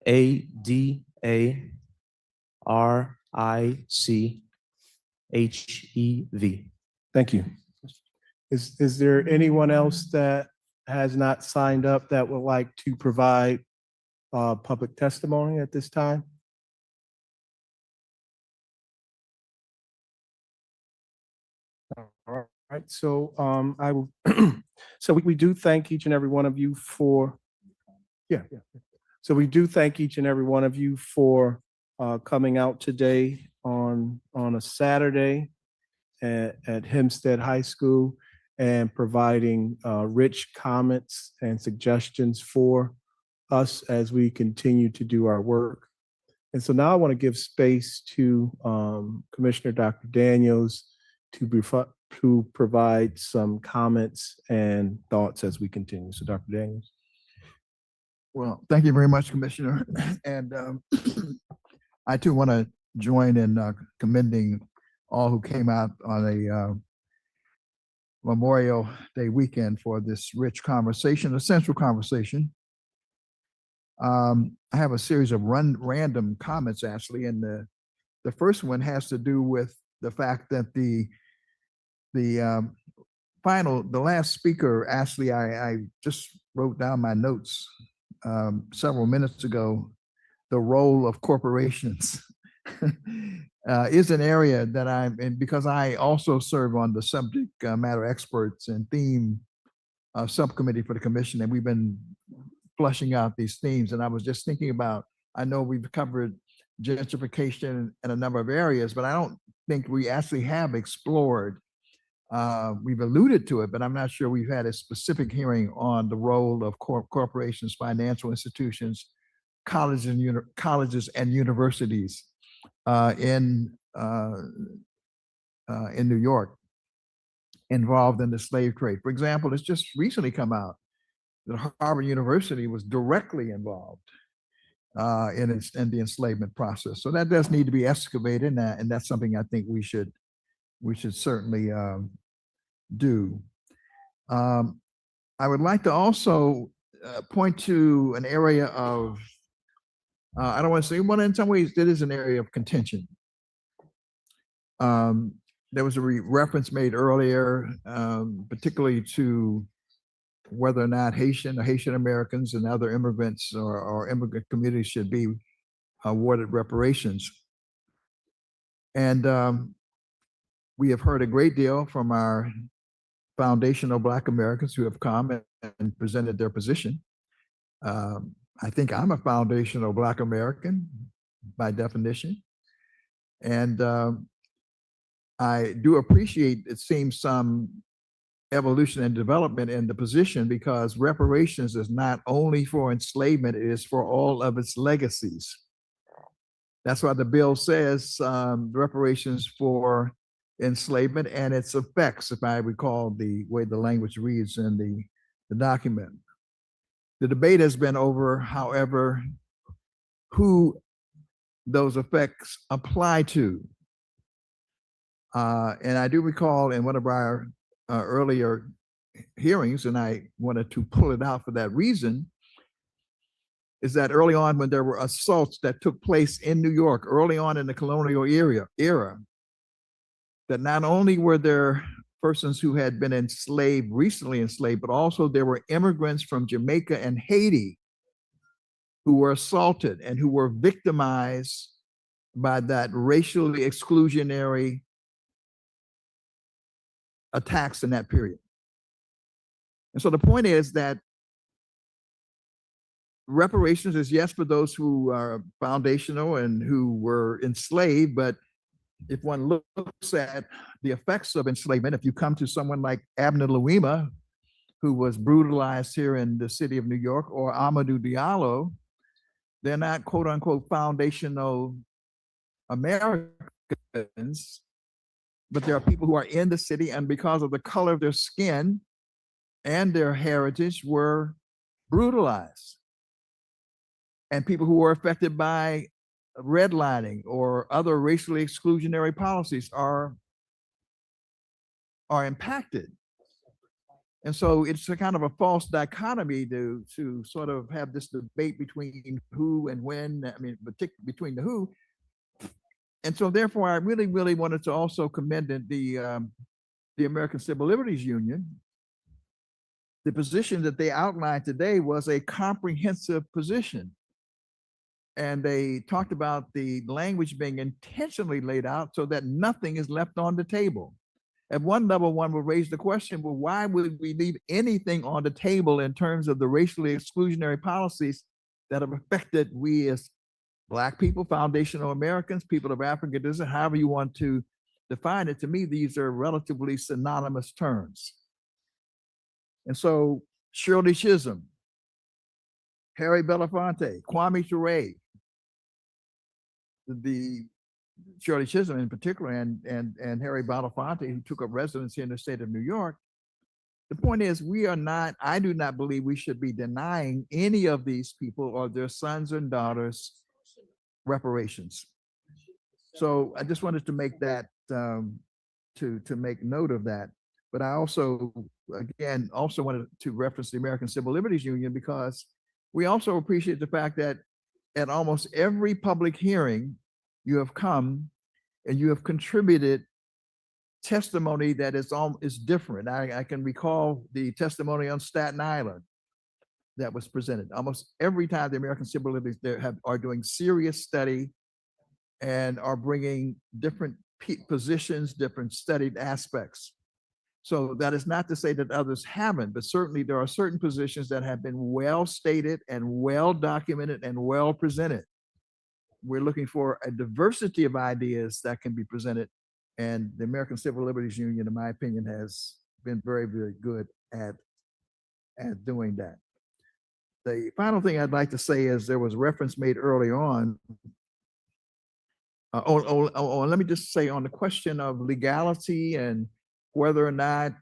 S8: Adarichev.
S2: Thank you. Is there anyone else that has not signed up that would like to provide public testimony at this time? All right, so I will. So we do thank each and every one of you for. Yeah. So we do thank each and every one of you for coming out today on a Saturday at Hempstead High School and providing rich comments and suggestions for us as we continue to do our work. And so now I want to give space to Commissioner Dr. Daniels to provide some comments and thoughts as we continue. So Dr. Daniels.
S5: Well, thank you very much, Commissioner. And I too want to join in commending all who came out on a Memorial Day weekend for this rich conversation, a central conversation. I have a series of random comments, actually, and the first one has to do with the fact that the last speaker, actually, I just wrote down my notes several minutes ago. The role of corporations is an area that I'm in, because I also serve on the subject matter experts and theme subcommittee for the commission, and we've been flushing out these themes. And I was just thinking about, I know we've covered gentrification in a number of areas, but I don't think we actually have explored. We've alluded to it, but I'm not sure we've had a specific hearing on the role of corporations, financial institutions, colleges and universities in New York involved in the slave trade. For example, it's just recently come out that Harvard University was directly involved in the enslavement process. So that does need to be excavated, and that's something I think we should certainly do. I would like to also point to an area of, I don't want to say one, in some ways it is an area of contention. There was a reference made earlier, particularly to whether or not Haitian Americans and other immigrants or immigrant communities should be awarded reparations. And we have heard a great deal from our foundational Black Americans who have come and presented their position. I think I'm a foundational Black American by definition. And I do appreciate, it seems, some evolution and development in the position, because reparations is not only for enslavement, it is for all of its legacies. That's why the bill says reparations for enslavement and its effects, if I recall the way the language reads in the document. The debate has been over, however, who those effects apply to. And I do recall in one of our earlier hearings, and I wanted to pull it out for that reason, is that early on when there were assaults that took place in New York, early on in the colonial era, that not only were there persons who had been enslaved, recently enslaved, but also there were immigrants from Jamaica and Haiti who were assaulted and who were victimized by that racially exclusionary attacks in that period. And so the point is that reparations is, yes, for those who are foundational and who were enslaved, but if one looks at the effects of enslavement, if you come to someone like Abner Louima, who was brutalized here in the city of New York, or Amadou Diallo, they're not quote unquote foundational Americans, but there are people who are in the city and because of the color of their skin and their heritage were brutalized. And people who were affected by redlining or other racially exclusionary policies are impacted. And so it's a kind of a false dichotomy to sort of have this debate between who and when, I mean, between the who. And so therefore, I really, really wanted to also commend the American Civil Liberties Union. The position that they outlined today was a comprehensive position. And they talked about the language being intentionally laid out so that nothing is left on the table. At one level, one will raise the question, well, why would we leave anything on the table in terms of the racially exclusionary policies that have affected we as Black people, foundational Americans, people of African descent, however you want to define it? To me, these are relatively synonymous terms. And so Shirley Chisholm, Harry Belafonte, Kwame Ture, the Shirley Chisholm in particular, and Harry Belafonte, who took up residence here in the state of New York. The point is, I do not believe we should be denying any of these people or their sons and daughters reparations. So I just wanted to make that, to make note of that. But I also, again, also wanted to reference the American Civil Liberties Union, because we also appreciate the fact that at almost every public hearing, you have come and you have contributed testimony that is different. I can recall the testimony on Staten Island that was presented. Almost every time the American Civil Liberties are doing serious study and are bringing different positions, different studied aspects. So that is not to say that others haven't, but certainly there are certain positions that have been well stated and well documented and well presented. We're looking for a diversity of ideas that can be presented, and the American Civil Liberties Union, in my opinion, has been very, very good at doing that. The final thing I'd like to say is there was reference made early on. Let me just say on the question of legality and whether or not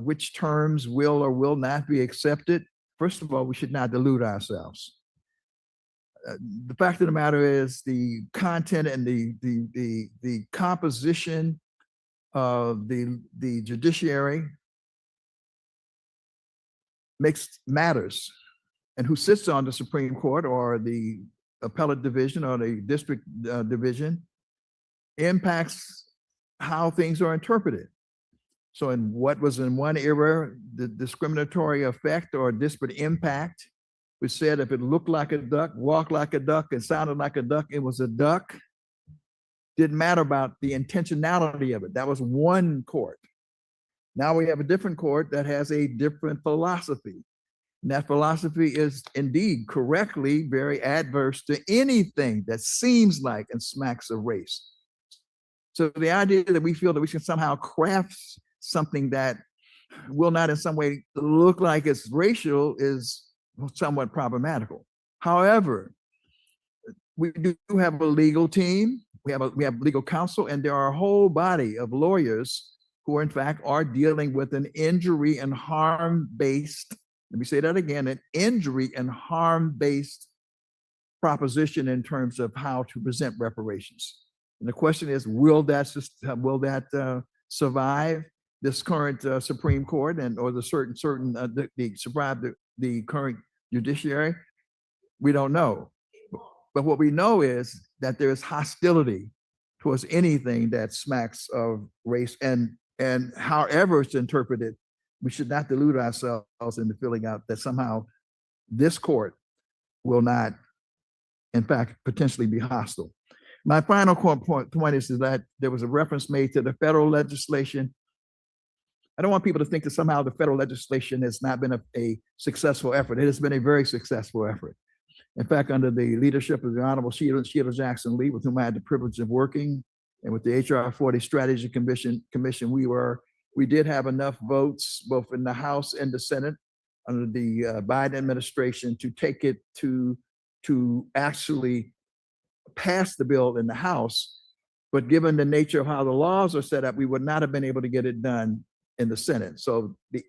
S5: which terms will or will not be accepted. First of all, we should not delude ourselves. The fact of the matter is the content and the composition of the judiciary matters, and who sits on the Supreme Court or the appellate division or the district division impacts how things are interpreted. So in what was in one era, the discriminatory effect or disparate impact, we said if it looked like a duck, walked like a duck, and sounded like a duck, it was a duck. Didn't matter about the intentionality of it. That was one court. Now we have a different court that has a different philosophy. And that philosophy is indeed correctly very adverse to anything that seems like and smacks of race. So the idea that we feel that we can somehow craft something that will not in some way look like it's racial is somewhat problematical. However, we do have a legal team, we have legal counsel, and there are a whole body of lawyers who in fact are dealing with an injury and harm-based, let me say that again, an injury and harm-based proposition in terms of how to present reparations. And the question is, will that survive this current Supreme Court and or the survive the current judiciary? We don't know. But what we know is that there is hostility towards anything that smacks of race, and however it's interpreted, we should not delude ourselves into feeling out that somehow this court will not, in fact, potentially be hostile. My final point is that there was a reference made to the federal legislation. I don't want people to think that somehow the federal legislation has not been a successful effort. It has been a very successful effort. In fact, under the leadership of the Honorable Sheila Jackson Lee, with whom I had the privilege of working, and with the HR 40 Strategy Commission, we did have enough votes, both in the House and the Senate, under the Biden administration, to take it to actually pass the bill in the House. But given the nature of how the laws are set up, we would not have been able to get it done in the Senate. So the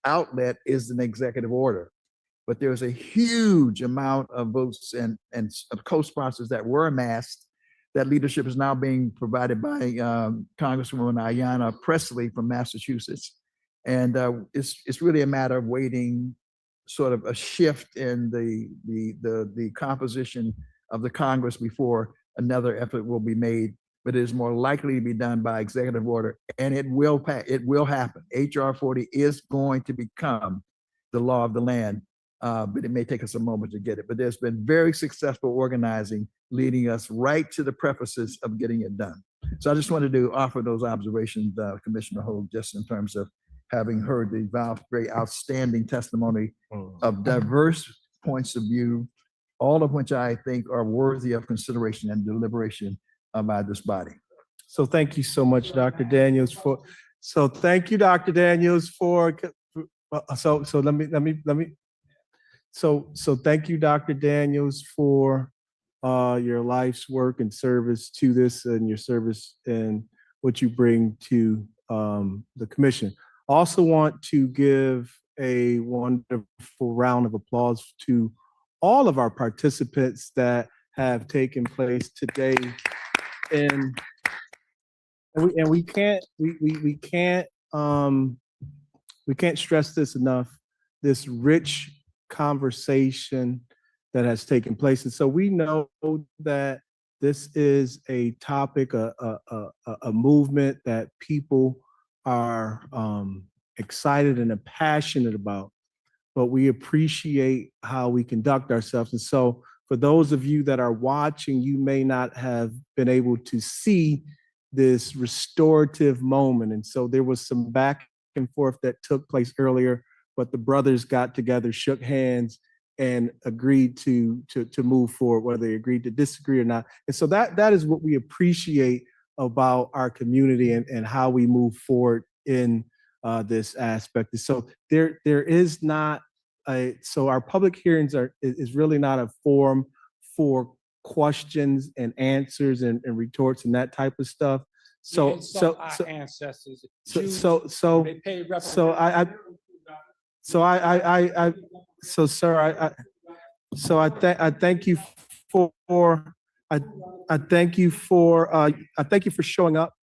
S5: outlet is an executive order. But there's a huge amount of votes and co-sponsors that were amassed. That leadership is now being provided by Congresswoman Ayanna Pressley from Massachusetts. And it's really a matter of waiting sort of a shift in the composition of the Congress before another effort will be made. But it is more likely to be done by executive order, and it will happen. HR 40 is going to become the law of the land, but it may take us a moment to get it. But there's been very successful organizing leading us right to the prefaces of getting it done. So I just wanted to offer those observations, Commissioner Hogue, just in terms of having heard the very outstanding testimony of diverse points of view, all of which I think are worthy of consideration and deliberation by this body.
S2: So thank you so much, Dr. Daniels, for thank you, Dr. Daniels, for thank you, Dr. Daniels, for your life's work and service to this, and your service and what you bring to the commission. Also want to give a wonderful round of applause to all of our participants that have taken place today. And we can't stress this enough, this rich conversation that has taken place. And so we know that this is a topic, a movement that people are excited and passionate about, but we appreciate how we conduct ourselves. And so for those of you that are watching, you may not have been able to see this restorative moment. And so there was some back and forth that took place earlier, but the brothers got together, shook hands, and agreed to move forward, whether they agreed to disagree or not. And so that is what we appreciate about our community and how we move forward in this aspect. And so there is not so our public hearings is really not a forum for questions and answers and retorts and that type of stuff. So
S9: ancestors.
S2: I thank you for showing up.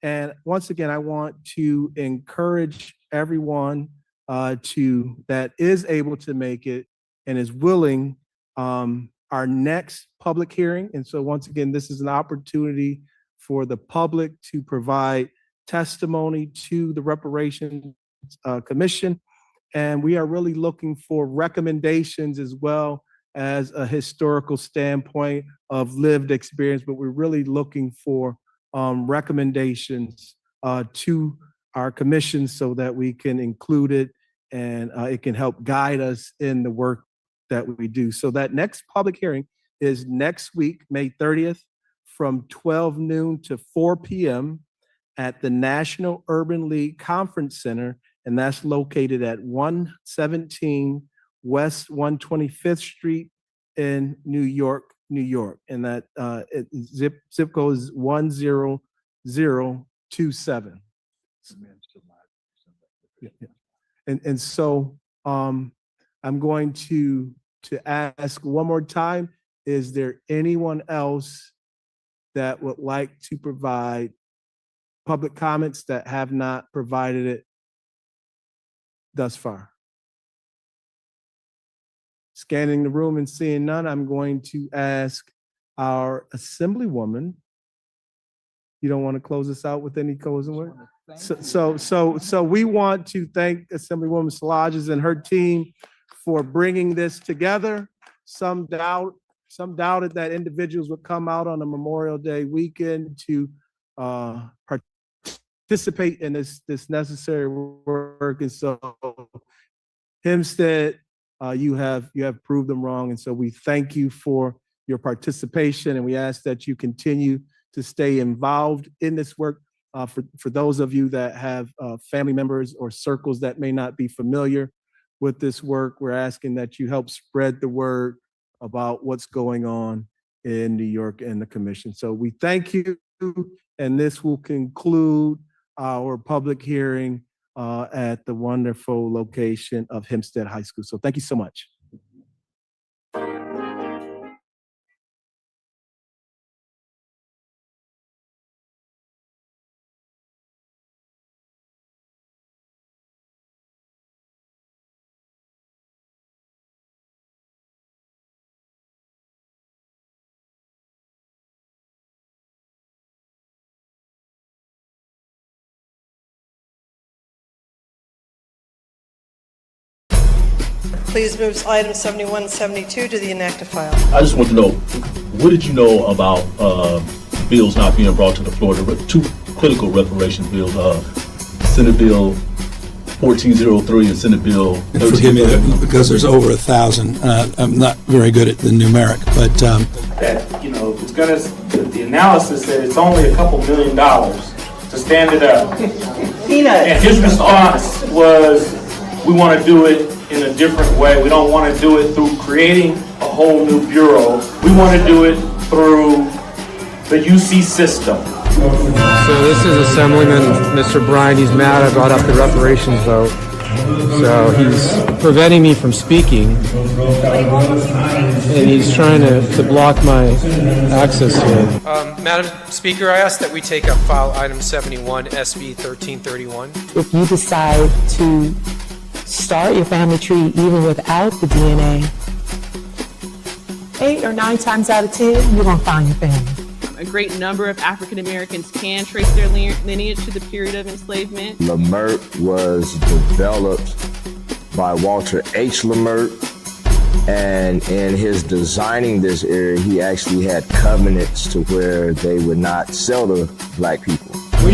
S2: And once again, I want to encourage everyone that is able to make it and is willing, our next public hearing. And so once again, this is an opportunity for the public to provide testimony to the Reparations Commission. And we are really looking for recommendations as well as a historical standpoint of lived experience, but we're really looking for recommendations to our commission so that we can include it and it can help guide us in the work that we do. So that next public hearing is next week, May 30th, from 12 noon to 4 p.m. at the National Urban League Conference Center, and that's located at 117 West 125th Street in New York, New York. And that zip code is 10027. Yeah. And so I'm going to ask one more time, is there anyone else that would like to provide public comments that have not provided it thus far? Scanning the room and seeing none, I'm going to ask our Assemblywoman. You don't want to close us out with any closing word? So we want to thank Assemblywoman Szilagyi and her team for bringing this together. Some doubted that individuals would come out on a Memorial Day weekend to participate in this necessary work. And so Hempstead, you have proved them wrong. And so we thank you for your participation, and we ask that you continue to stay involved in this work. For those of you that have family members or circles that may not be familiar with this work, we're asking that you help spread the word about what's going on in New York and the commission. So we thank you, and this will conclude our public hearing at the wonderful location of Hempstead High School. So thank you so much.
S11: Please move item 7172 to the inactive file.
S12: I just want to know, what did you know about bills not being brought to the floor? There were two critical reparations bills, Senate Bill 1403 and Senate Bill 13.
S23: And forgive me because there's over 1,000. I'm not very good at the numeric, but
S9: that, you know, it's gonna, the analysis said it's only a couple $1 million to stand it up.
S11: Peanuts.
S9: And his response was, we want to do it in a different way. We don't want to do it through creating a whole new bureau. We want to do it through the UC system.
S24: So this is Assemblyman Mr. Bryan. He's mad I brought up the reparations vote. So he's preventing me from speaking. And he's trying to block my access here.
S25: Madam Speaker, I ask that we take up file item 71, SB 1331.
S26: If you decide to start your family tree even without the DNA, 8 or 9 times out of 10, you're gonna find your family.
S27: A great number of African Americans can trace their lineage to the period of enslavement.
S28: Lamert was developed by Walter H. Lamert, and in his designing this area, he actually had covenants to where they would not sell to black people.
S29: I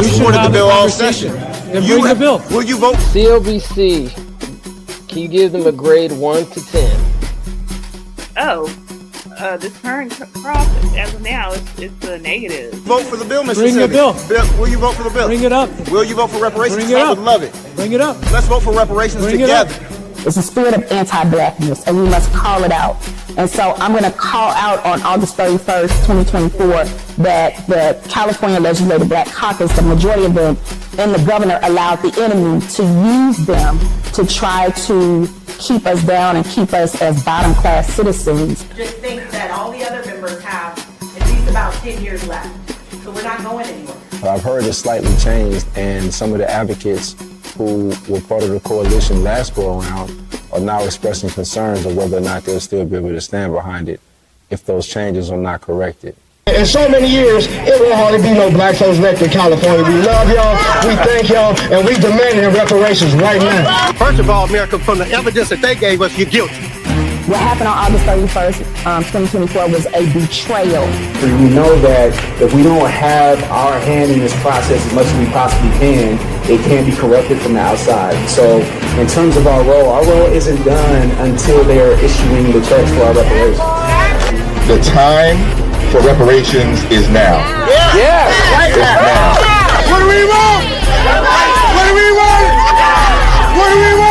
S29: supported the bill all session.
S24: Bring the bill.
S29: Will you vote?
S30: CLBC, can you give them a grade 1 to 10?
S31: This current crop, as of now, it's a negative.
S29: Vote for the bill, Mr.
S24: Bring the bill.
S29: Will you vote for the bill?
S24: Bring it up.
S29: Will you vote for reparations?
S24: Bring it
S29: I
S24: up.
S29: would love it.
S24: Bring it up.
S29: Let's vote for reparations
S26: Bring
S29: together.
S26: It's a spirit of anti-blackness, and we must call it out. And so I'm going to call out on August 31st, 2024, that the California Legislative Black Caucus, the majority of them, and the governor allowed the enemy to use them to try to keep us down and keep us as bottom-class citizens.
S32: Just think that all the other members have at least about 10 years left. So we're not going anywhere.
S28: I've heard it slightly changed, and some of the advocates who were part of the coalition last go around are now expressing concerns of whether or not they'll still be able to stand behind it if those changes are not corrected.
S29: In so many years, it will hardly be no black folks left in California. We love y'all, we thank y'all, and we demanding reparations right now. First of all, America, from the evidence that they gave us, you're guilty.
S26: What happened on August 31st, 2024 was a betrayal.
S1: We know that if we don't have our hand in this process as much as we possibly can, it can be corrupted from the outside. So in terms of our role isn't done until they're issuing the checks for our reparations.
S3: The time for reparations is now.
S29: Yeah, right now. What do we want? What do we want? What do we want?